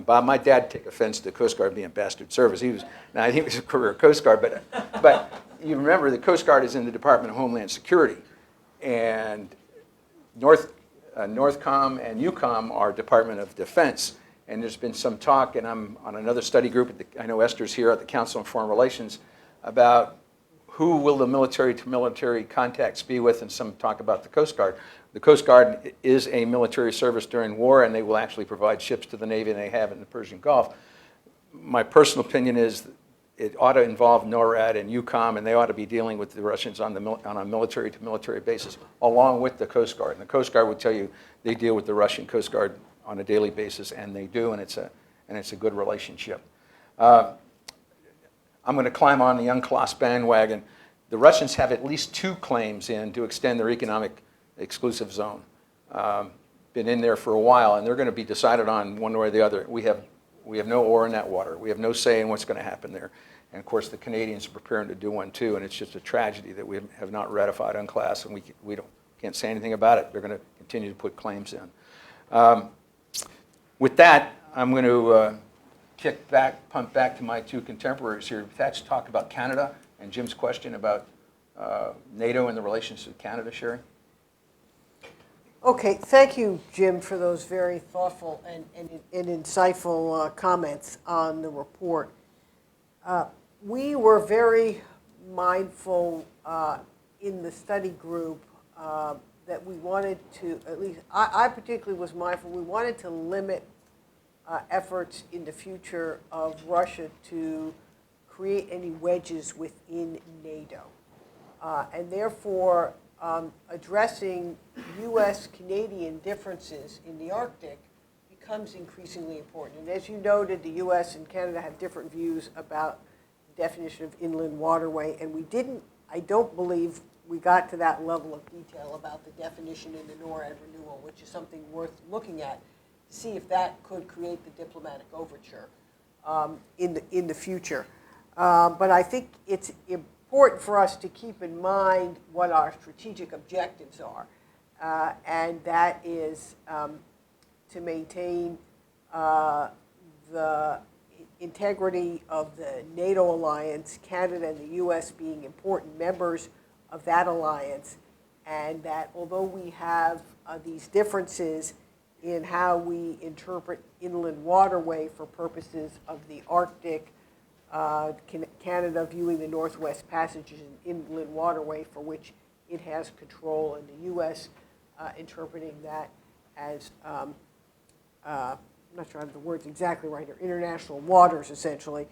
Bob, my dad took offense to Coast Guard being bastard service. He was a career Coast Guard, but you remember the Coast Guard is in the Department of Homeland Security, and Northcom and UCOM are Department of Defense. And there's been some talk, and I'm on another study group, I know Esther's here at the Council on Foreign Relations, about who will the military-to-military contacts be with, and some talk about the Coast Guard. The Coast Guard is a military service during war, and they will actually provide ships to the Navy, and they have in the Persian Gulf. My personal opinion is it ought to involve NORAD and UCOM, and they ought to be dealing with the Russians on a military-to-military basis, along with the Coast Guard. And the Coast Guard would tell you they deal with the Russian Coast Guard on a daily basis, and they do, and it's a good relationship. I'm going to climb on the UNCLOS bandwagon. The Russians have at least 2 claims in to extend their economic exclusive zone. Been in there for a while, and they're going to be decided on one way or the other. We have no oar in that water. We have no say in what's going to happen there. And of course, the Canadians are preparing to do one too, and it's just a tragedy that we have not ratified UNCLOS, and we can't say anything about it. They're going to continue to put claims in. With that, I'm going to pump back to my 2 contemporaries here. Let's talk about Canada and Jim's question about NATO and the relations with Canada. Sherri? Okay, thank you, Jim, for those very thoughtful and insightful comments on the report. We were very mindful in the study group that we wanted to, at least I particularly was mindful, we wanted to limit efforts in the future of Russia to create any wedges within NATO. And therefore, addressing U.S.-Canadian differences in the Arctic becomes increasingly important. And as you noted, the U.S. and Canada have different views about the definition of inland waterway, and I don't believe we got to that level of detail about the definition in the NORAD renewal, which is something worth looking at to see if that could create the diplomatic overture in the future. But I think it's important for us to keep in mind what our strategic objectives are, and that is to maintain the integrity of the NATO alliance, Canada and the U.S. being important members of that alliance, and that although we have these differences in how we interpret inland waterway for purposes of the Arctic, Canada viewing the Northwest Passage as an inland waterway for which it has control, and the U.S. Interpreting that as, I'm not sure I have the words exactly right here, international waters, essentially.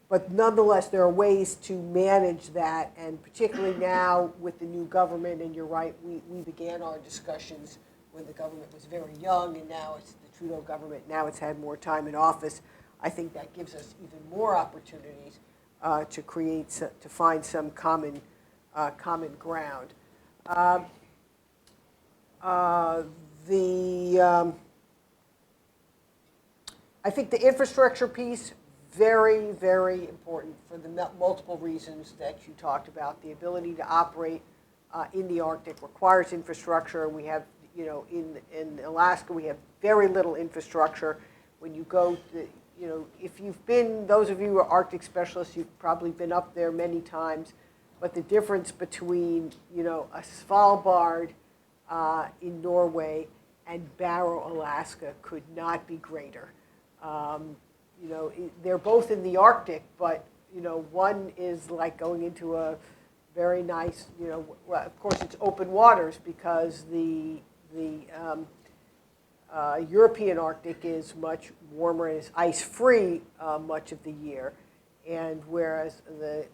But nonetheless, there are ways to manage that, and particularly now with the new government, and you're right, we began our discussions when the government was very young, and now it's the Trudeau government, now it's had more time in office. I think that gives us even more opportunities to find some common ground. I think the infrastructure piece, very, very important for the multiple reasons that you talked about. The ability to operate in the Arctic requires infrastructure. We have, in Alaska, we have very little infrastructure. When you go to, if you've been, those of you who are Arctic specialists, you've probably been up there many times, but the difference between, a Svalbard in Norway and Barrow, Alaska could not be greater. They're both in the Arctic, but, one is like going into a very nice, well, of course it's open waters because the European Arctic is much warmer and is ice-free much of the year, and whereas the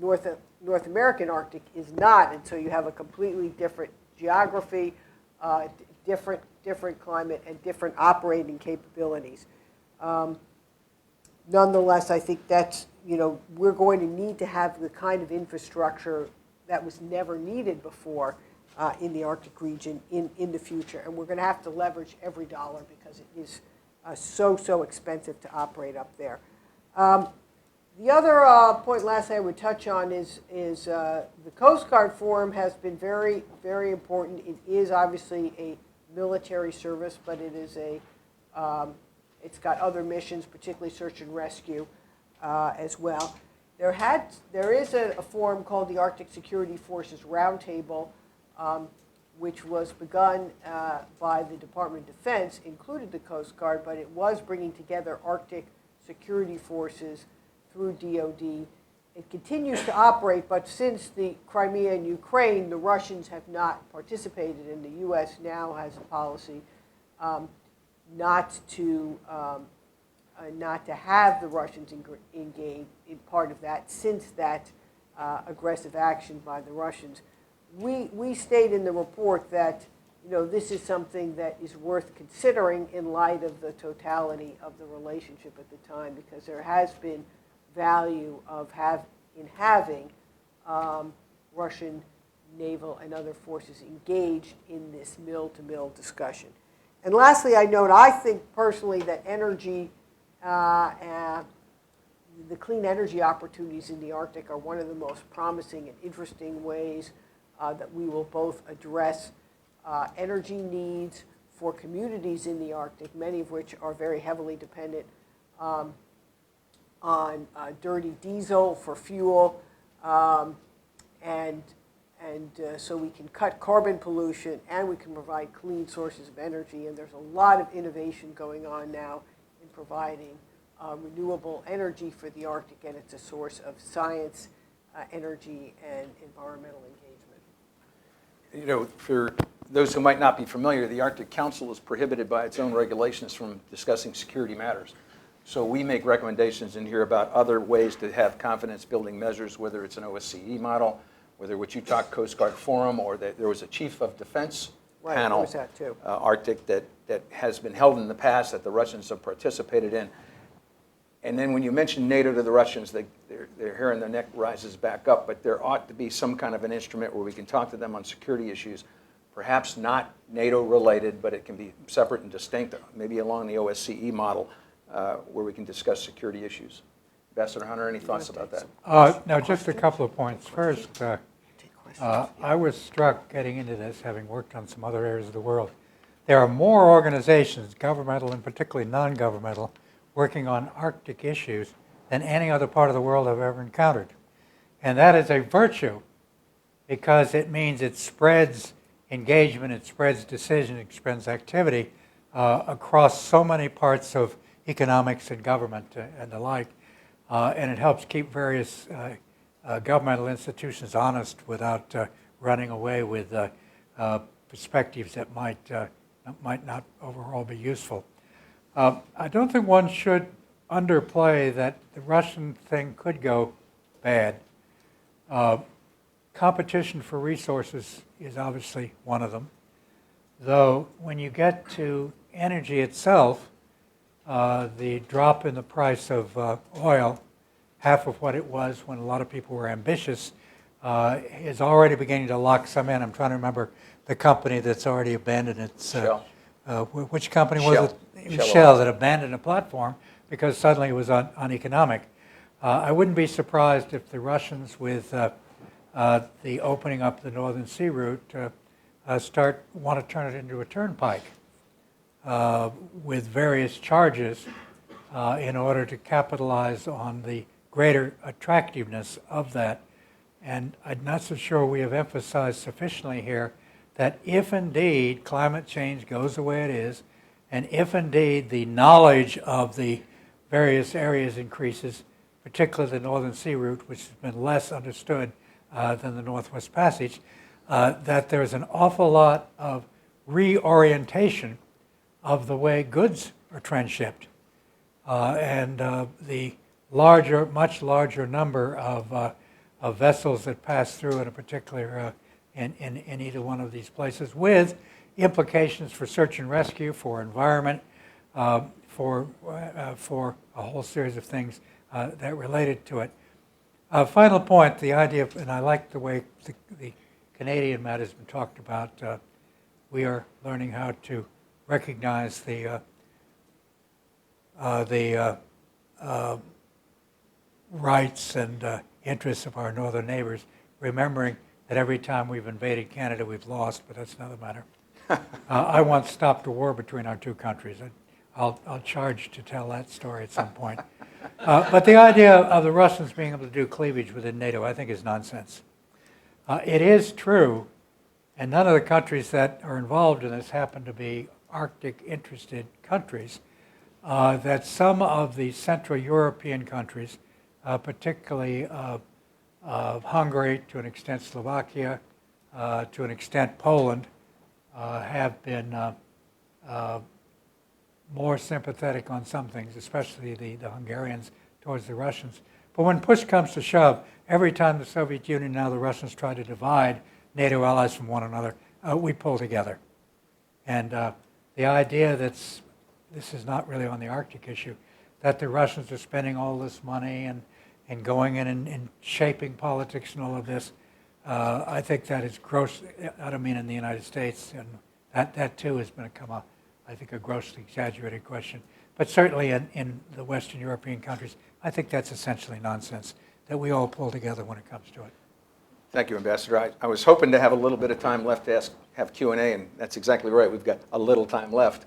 North American Arctic is not, and so you have a completely different geography, different climate, and different operating capabilities. Nonetheless, I think that's, we're going to need to have the kind of infrastructure that was never needed before in the Arctic region in the future. And we're going to have to leverage every dollar because it is so expensive to operate up there. The other point, lastly, I would touch on is the Coast Guard Forum has been very important. It is obviously a military service, but it is it's got other missions, particularly search and rescue as well. There is a forum called the Arctic Security Forces Roundtable, which was begun by the Department of Defense, included the Coast Guard, but it was bringing together Arctic security forces through DoD. It continues to operate, but since the Crimea and Ukraine, the Russians have not participated, and the U.S. now has a policy not to have the Russians engage in part of that, since that aggressive action by the Russians. We state in the report that this is something that is worth considering in light of the totality of the relationship at the time, because there has been value of having Russian naval and other forces engaged in this mill-to-mill discussion. And lastly, I think personally that energy, the clean energy opportunities in the Arctic are one of the most promising and interesting ways that we will both address energy needs for communities in the Arctic, many of which are very heavily dependent on dirty diesel for fuel, and so we can cut carbon pollution and we can provide clean sources of energy. And there's a lot of innovation going on now in providing renewable energy for the Arctic, and it's a source of science, energy, and environmental engagement. For those who might not be familiar, the Arctic Council is prohibited by its own regulations from discussing security matters. So we make recommendations in here about other ways to have confidence-building measures, whether it's an OSCE model, whether what you talked Coast Guard Forum, or that there was a Chief of Defense panel, there was that too. Arctic, that has been held in the past that the Russians have participated in. And then when you mention NATO to the Russians, their hair on their neck rises back up, but there ought to be some kind of an instrument where we can talk to them on security issues, perhaps not NATO related, but it can be separate and distinct, maybe along the OSCE model, where we can discuss security issues. Ambassador Hunter, any thoughts about that? No, just a couple of points. First, I was struck getting into this, having worked on some other areas of the world. There are more organizations, governmental and particularly non-governmental, working on Arctic issues than any other part of the world I've ever encountered. And that is a virtue, because it means it spreads engagement, it spreads decision, it spreads activity across so many parts of economics and government and the like. And it helps keep various governmental institutions honest without running away with perspectives that might not overall be useful. I don't think one should underplay that the Russian thing could go bad. Competition for resources is obviously one of them. Though when you get to energy itself, the drop in the price of oil, half of what it was when a lot of people were ambitious, is already beginning to lock some in. I'm trying to remember the company that's already abandoned its... Shell. Which company was it? Shell. Shell, that abandoned a platform because suddenly it was uneconomic. I wouldn't be surprised if the Russians, with the opening up the Northern Sea route, want to turn it into a turnpike with various charges in order to capitalize on the greater attractiveness of that. And I'm not so sure we have emphasized sufficiently here that if indeed climate change goes the way it is, and if indeed the knowledge of the various areas increases, particularly the Northern Sea route, which has been less understood than the Northwest Passage, that there's an awful lot of reorientation of the way goods are transshipped. And the much larger number of vessels that pass through in a particular in either one of these places, with implications for search and rescue, for environment, for a whole series of things that related to it. Final point, the idea of, and I like the way the Canadian matter has been talked about, we are learning how to recognize the rights and interests of our northern neighbors, remembering that every time we've invaded Canada, we've lost, but that's another matter. I once stopped a war between our two countries. I'll charge to tell that story at some point. But the idea of the Russians being able to do cleavage within NATO, I think, is nonsense. It is true, and none of the countries that are involved in this happen to be Arctic-interested countries, that some of the Central European countries, particularly Hungary, to an extent Slovakia, to an extent Poland, have been more sympathetic on some things, especially the Hungarians towards the Russians. But when push comes to shove, every time the Soviet Union, now the Russians, try to divide NATO allies from one another, we pull together. And the idea that this is not really on the Arctic issue, that the Russians are spending all this money and going in and shaping politics and all of this, I think that is gross. I don't mean in the United States, and that too has become I think a grossly exaggerated question. But certainly in the Western European countries, I think that's essentially nonsense, that we all pull together when it comes to it. Thank you, Ambassador. I was hoping to have a little bit of time left to have Q&A, and that's exactly right. We've got a little time left.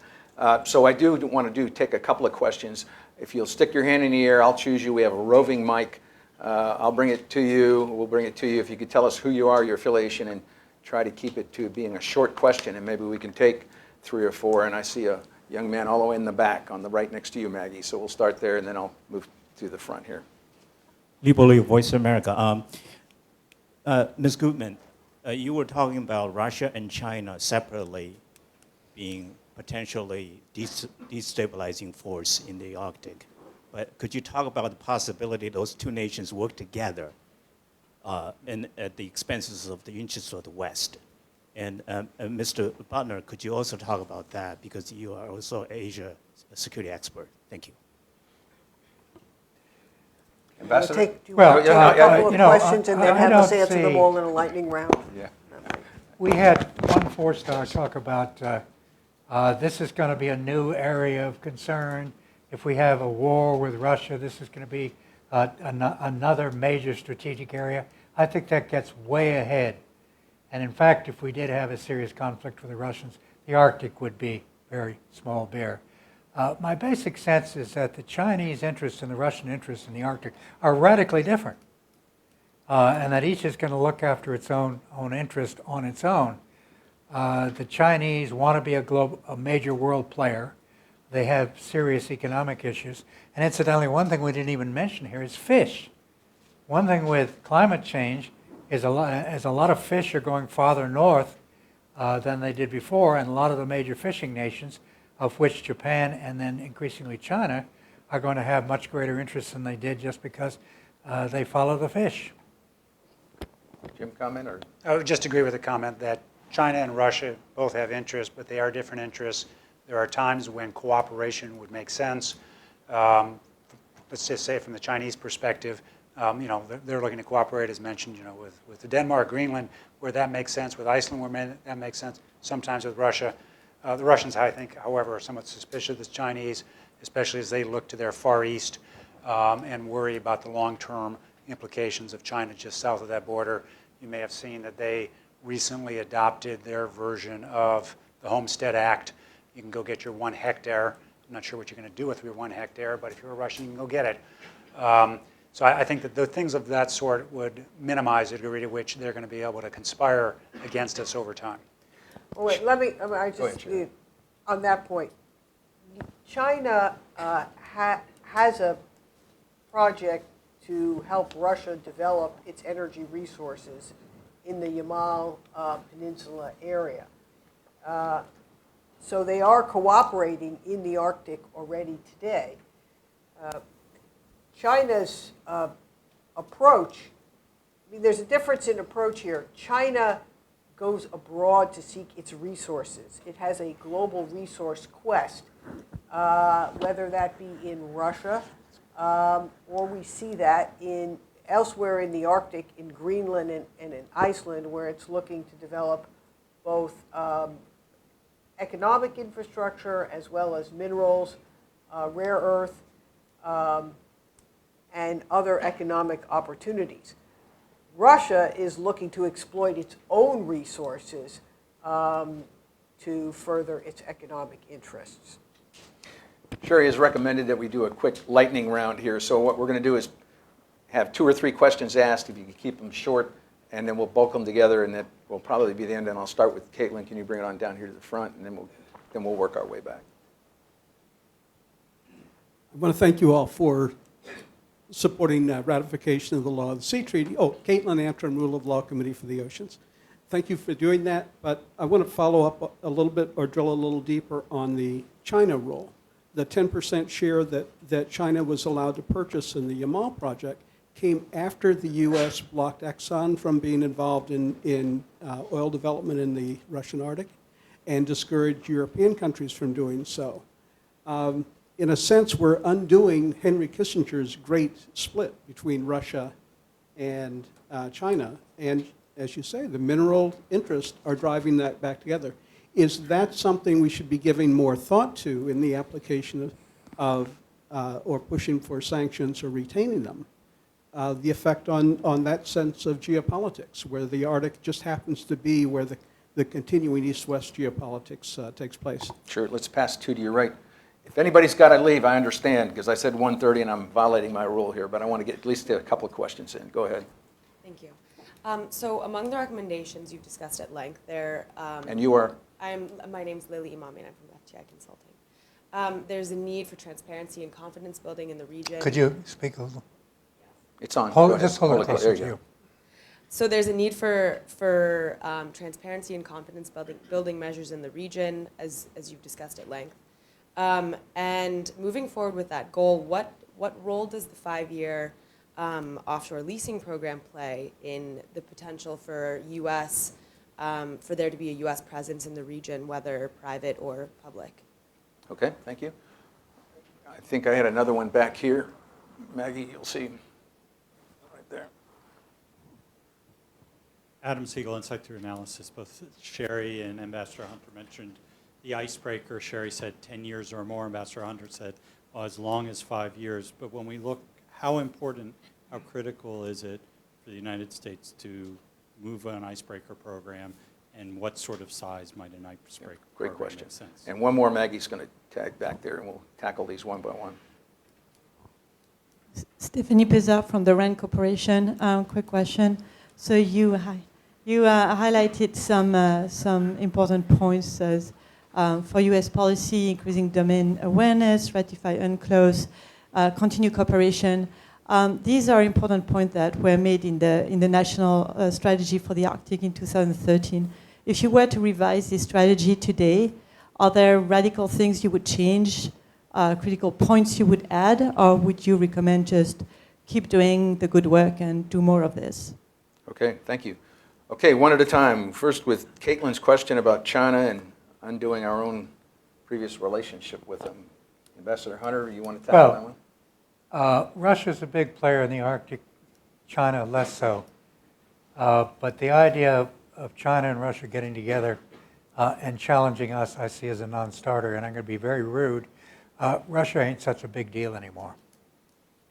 So I do want to take a couple of questions. If you'll stick your hand in the air, I'll choose you. We have a roving mic. I'll bring it to you. We'll bring it to you. If you could tell us who you are, your affiliation, and try to keep it to being a short question, and maybe we can take 3 or 4. And I see a young man all the way in the back on the right next to you, Maggie. So we'll start there, and then I'll move to the front here. Lee, Voice of America. Ms. Goodman, you were talking about Russia and China separately being potentially destabilizing force in the Arctic. But could you talk about the possibility those two nations work together and at the expenses of the interests of the West? And Mr. Butler, could you also talk about that, because you are also an Asia security expert? Thank you. Ambassador? Do you want to take a couple of you know, questions and then I have us don't answer them see- all in a lightning round? Yeah. We had one 4-star talk about this is going to be a new area of concern. If we have a war with Russia, this is going to be another major strategic area. I think that gets way ahead. And in fact, if we did have a serious conflict with the Russians, the Arctic would be very small bear. My basic sense is that the Chinese interests and the Russian interests in the Arctic are radically different, and that each is going to look after its own interest on its own. The Chinese want to be a major world player. They have serious economic issues. And incidentally, one thing we didn't even mention here is fish. One thing with climate change is a lot of fish are going farther north than they did before, and a lot of the major fishing nations, of which Japan and then increasingly China, are going to have much greater interest than they did just because they follow the fish. Jim, comment? Or? I would just agree with the comment that China and Russia both have interests, but they are different interests. There are times when cooperation would make sense. Let's just say from the Chinese perspective, they're looking to cooperate, as mentioned, with Denmark, Greenland, where that makes sense, with Iceland, where that makes sense, sometimes with Russia. The Russians, I think, however, are somewhat suspicious of the Chinese, especially as they look to their Far East and worry about the long-term implications of China just south of that border. You may have seen that they recently adopted their version of the Homestead Act. You can go get your 1 hectare. I'm not sure what you're going to do with your 1 hectare, but if you're a Russian, you can go get it. So I think that the things of that sort would minimize the degree to which they're going to be able to conspire against us over time. Oh, wait, on that point, China has a project to help Russia develop its energy resources in the Yamal Peninsula area. So they are cooperating in the Arctic already today. China's approach, there's a difference in approach here. China goes abroad to seek its resources. It has a global resource quest. whether that be in Russia or we see that elsewhere in the Arctic, in Greenland and in Iceland, where it's looking to develop both economic infrastructure as well as minerals, rare earth, and other economic opportunities. Russia is looking to exploit its own resources to further its economic interests. Sherri has recommended that we do a quick lightning round here. So what we're going to do is have 2 or 3 questions asked, if you can keep them short, and then we'll bulk them together, and that will probably be the end. And I'll start with Caitlin. Can you bring it on down here to the front, and then we'll work our way back. I want to thank you all for supporting ratification of the law of the sea treaty. Oh, Caitlin Antrim, Rule of Law Committee for the Oceans. Thank you for doing that, but I want to follow up a little bit or drill a little deeper on the China rule. The 10% share that China was allowed to purchase in the Yamal project came after the U.S. blocked Exxon from being involved in oil development in the Russian Arctic and discouraged European countries from doing so. In a sense, we're undoing Henry Kissinger's great split between Russia and China. And as you say, the mineral interests are driving that back together. Is that something we should be giving more thought to in the application of or pushing for sanctions or retaining them? The effect on that sense of geopolitics, where the Arctic just happens to be where the continuing east-west geopolitics takes place. Sure. Let's pass 2 to your right. If anybody's got to leave, I understand, because I said 1:30 and I'm violating my rule here, but I want to get at least a couple of questions in. Go ahead. Thank you. So among the recommendations you've discussed at length, And you are? My name's Lily Imami, and I'm from FTI Consulting. There's a need for transparency and confidence building in the region. Could you speak a little? It's on. Just hold it closer There to you you. go. So there's a need for transparency and confidence building measures in the region, as you've discussed at length. And moving forward with that goal, what role does the 5-year offshore leasing program play in the potential for for there to be a U.S. presence in the region, whether private or public? Okay, thank you. I think I had another one back here. Maggie, you'll see right there. Adam Siegel, Secretary of Analysis. Both Sherri and Ambassador Hunter mentioned the icebreaker. Sherri said 10 years or more. Ambassador Hunter said, well, as long as 5 years. But when we look, how important, how critical is it for the United States to move an icebreaker program, and what sort of size might an icebreaker Great program question. make sense? And one more, Maggie's going to tag back there, and we'll tackle these one by one. Stephanie Pizza from the RAND Corporation. Quick question. So you highlighted some important points as for U.S. policy, increasing domain awareness, ratify UNCLOS, continue cooperation. These are important points that were made in the national strategy for the Arctic in 2013. If you were to revise this strategy today, are there radical things you would change, critical points you would add, or would you recommend just keep doing the good work and do more of this? Okay, thank you. Okay, one at a time. First with Caitlin's question about China and undoing our own previous relationship with them. Ambassador Hunter, you want to tackle that one? Russia's a big player in the Arctic, China less so. But the idea of China and Russia getting together and challenging us, I see as a non-starter, and I'm going to be very rude. Russia ain't such a big deal anymore.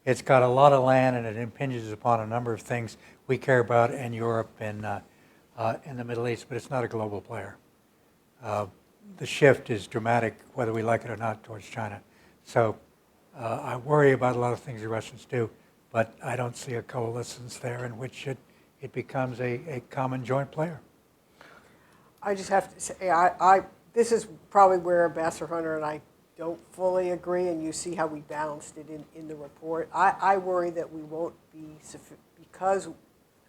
It's got a lot of land, and it impinges upon a number of things we care about in Europe and in the Middle East, but it's not a global player. The shift is dramatic, whether we like it or not, towards China. So I worry about a lot of things the Russians do, but I don't see a coalescence there in which it becomes a common joint player. I just have to say, this is probably where Ambassador Hunter and I don't fully agree, and you see how we balanced it in the report. I worry that we won't be, because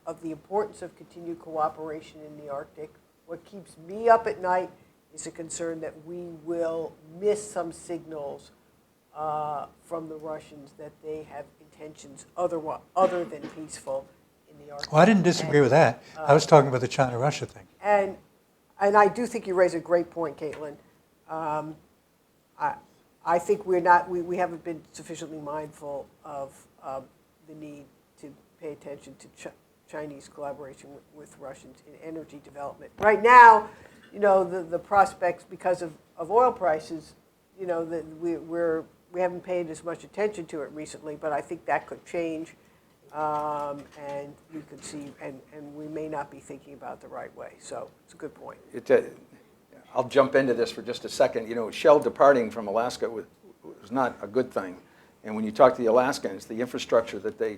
of the importance of continued cooperation in the Arctic. What keeps me up at night is a concern that we will miss some signals from the Russians that they have intentions other than peaceful in the Arctic. Well, I didn't disagree with that. I was talking about the China-Russia thing. And I do think you raise a great point, Caitlin. I think we haven't been sufficiently mindful of the need to pay attention to Chinese collaboration with Russians in energy development. Right now, the prospects because of oil prices, that we haven't paid as much attention to it recently, but I think that could change, and you could see, and we may not be thinking about it the right way. So it's a good point. I'll jump into this for just a second. Shell departing from Alaska was not a good thing. And when you talk to the Alaskans, the infrastructure that they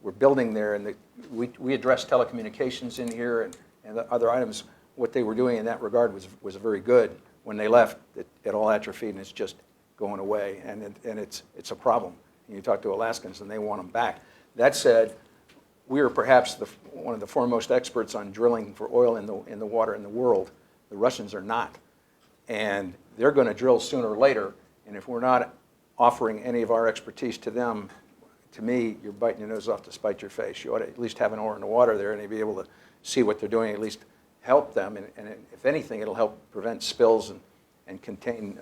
were building there, and we addressed telecommunications in here and the other items, what they were doing in that regard was very good. When they left, it all atrophied, and it's just going away, and it's a problem. And you talk to Alaskans, and they want them back. That said, we are perhaps one of the foremost experts on drilling for oil in the water in the world. The Russians are not. And they're going to drill sooner or later. And if we're not offering any of our expertise to them, to me, you're biting your nose off to spite your face. You ought to at least have an oar in the water there and be able to see what they're doing, at least help them. And if anything, it'll help prevent spills and contain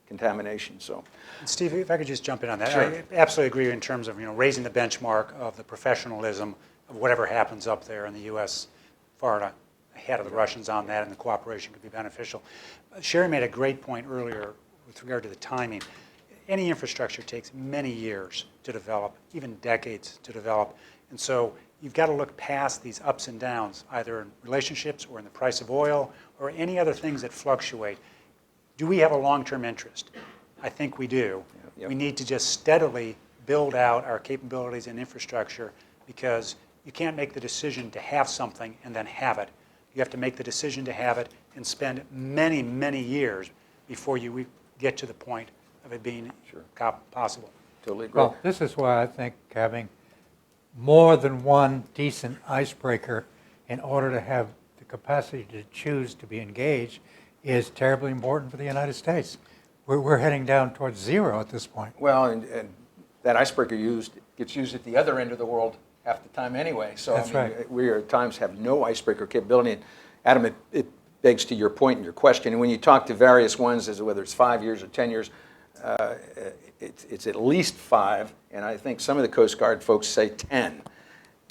contamination. So, Steve, if I could just jump in on that. Sure. I absolutely agree in terms of raising the benchmark of the professionalism of whatever happens up there in the U.S. far ahead of the Russians on that, and the cooperation could be beneficial. Sherri made a great point earlier with regard to the timing. Any infrastructure takes many years to develop, even decades to develop. And so you've got to look past these ups and downs, either in relationships or in the price of oil or any other things that fluctuate. Do we have a long-term interest? I think we do. Yep. We need to just steadily build out our capabilities and infrastructure, because you can't make the decision to have something and then have it. You have to make the decision to have it and spend many, many years before you get to the point of it being possible. totally agree. Well, this is why I think having more than one decent icebreaker in order to have the capacity to choose to be engaged is terribly important for the United States. We're heading down towards zero at this point. Well, and that icebreaker gets used at the other end of the world half the time anyway. So That's right. We at times have no icebreaker capability. And Adam, it begs to your point and your question. And when you talk to various ones, as whether it's 5 years or 10 years, it's at least 5. And I think some of the Coast Guard folks say 10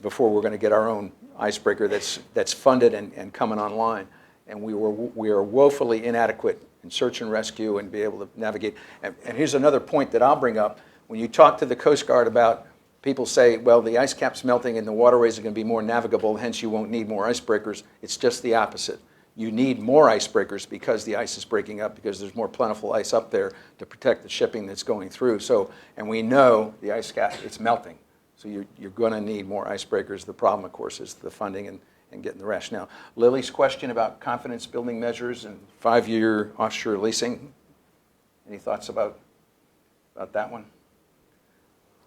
before we're going to get our own icebreaker that's funded and coming online. And we are woefully inadequate in search and rescue and be able to navigate. And here's another point that I'll bring up. When you talk to the Coast Guard about, people say, well, the ice cap's melting and the waterways are going to be more navigable, hence you won't need more icebreakers. It's just the opposite. You need more icebreakers because the ice is breaking up, because there's more plentiful ice up there to protect the shipping that's going through. So, and we know the ice cap, it's melting. So you're going to need more icebreakers. The problem, of course, is the funding and getting the rationale. Lily's question about confidence building measures and 5-year offshore leasing. Any thoughts about that one?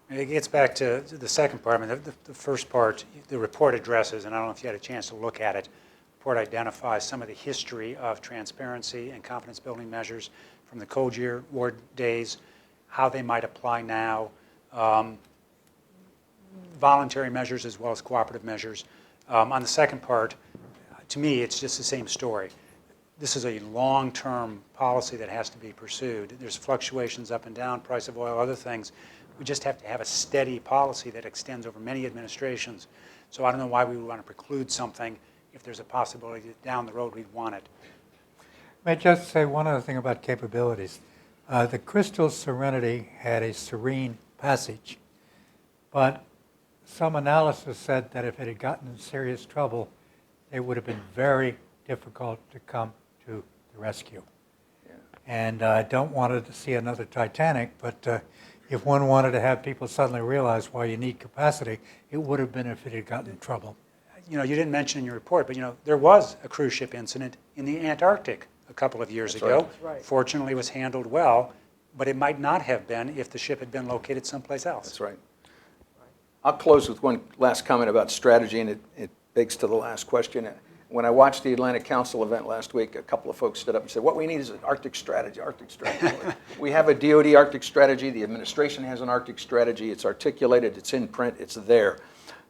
It gets back to the second part. I mean, the first part, the report addresses, and I don't know if you had a chance to look at it, the report identifies some of the history of transparency and confidence building measures from the Cold War days, how they might apply now, voluntary measures as well as cooperative measures. On the second part, to me, it's just the same story. This is a long-term policy that has to be pursued. There's fluctuations up and down, price of oil, other things. We just have to have a steady policy that extends over many administrations. So I don't know why we would want to preclude something if there's a possibility that down the road we'd want it. May I just say one other thing about capabilities? The Crystal Serenity had a serene passage, but some analysis said that if it had gotten in serious trouble, it would have been very difficult to come to the rescue. Yeah. And I don't want to see another Titanic, but if one wanted to have people suddenly realize why you need capacity, it would have been if it had gotten in trouble. You know, you didn't mention in your report, but there was a cruise ship incident in the Antarctic a couple of years ago. Right. That's right. Fortunately, it was handled well, but it might not have been if the ship had been located someplace else. That's right. I'll close with one last comment about strategy, and it begs to the last question. When I watched the Atlantic Council event last week, a couple of folks stood up and said, what we need is an Arctic strategy, Arctic strategy. We have a DoD Arctic strategy. The administration has an Arctic strategy. It's articulated. It's in print. It's there.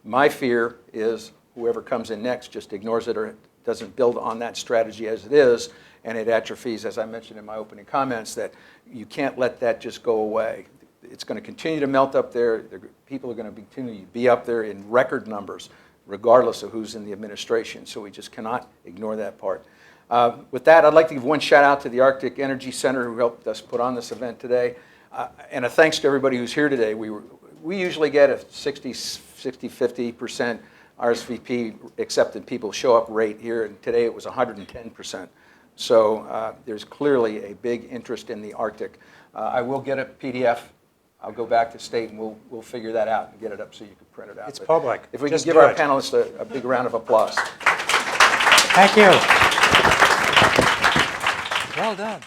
My fear is whoever comes in next just ignores it or doesn't build on that strategy as it is, and it atrophies, as I mentioned in my opening comments, that you can't let that just go away. It's going to continue to melt up there. People are going to continue to be up there in record numbers, regardless of who's in the administration. So we just cannot ignore that part. With that, I'd like to give one shout out to the Arctic Energy Center who helped us put on this event today. And a thanks to everybody who's here today. We usually get a 50% RSVP accepted people show up rate here, and today it was 110%. So there's clearly a big interest in the Arctic. I will get a PDF. I'll go back to state and we'll figure that out and get it up so you can print it out. It's But public. if we Just can give do our it. panelists a big round of applause. Thank you. Well done.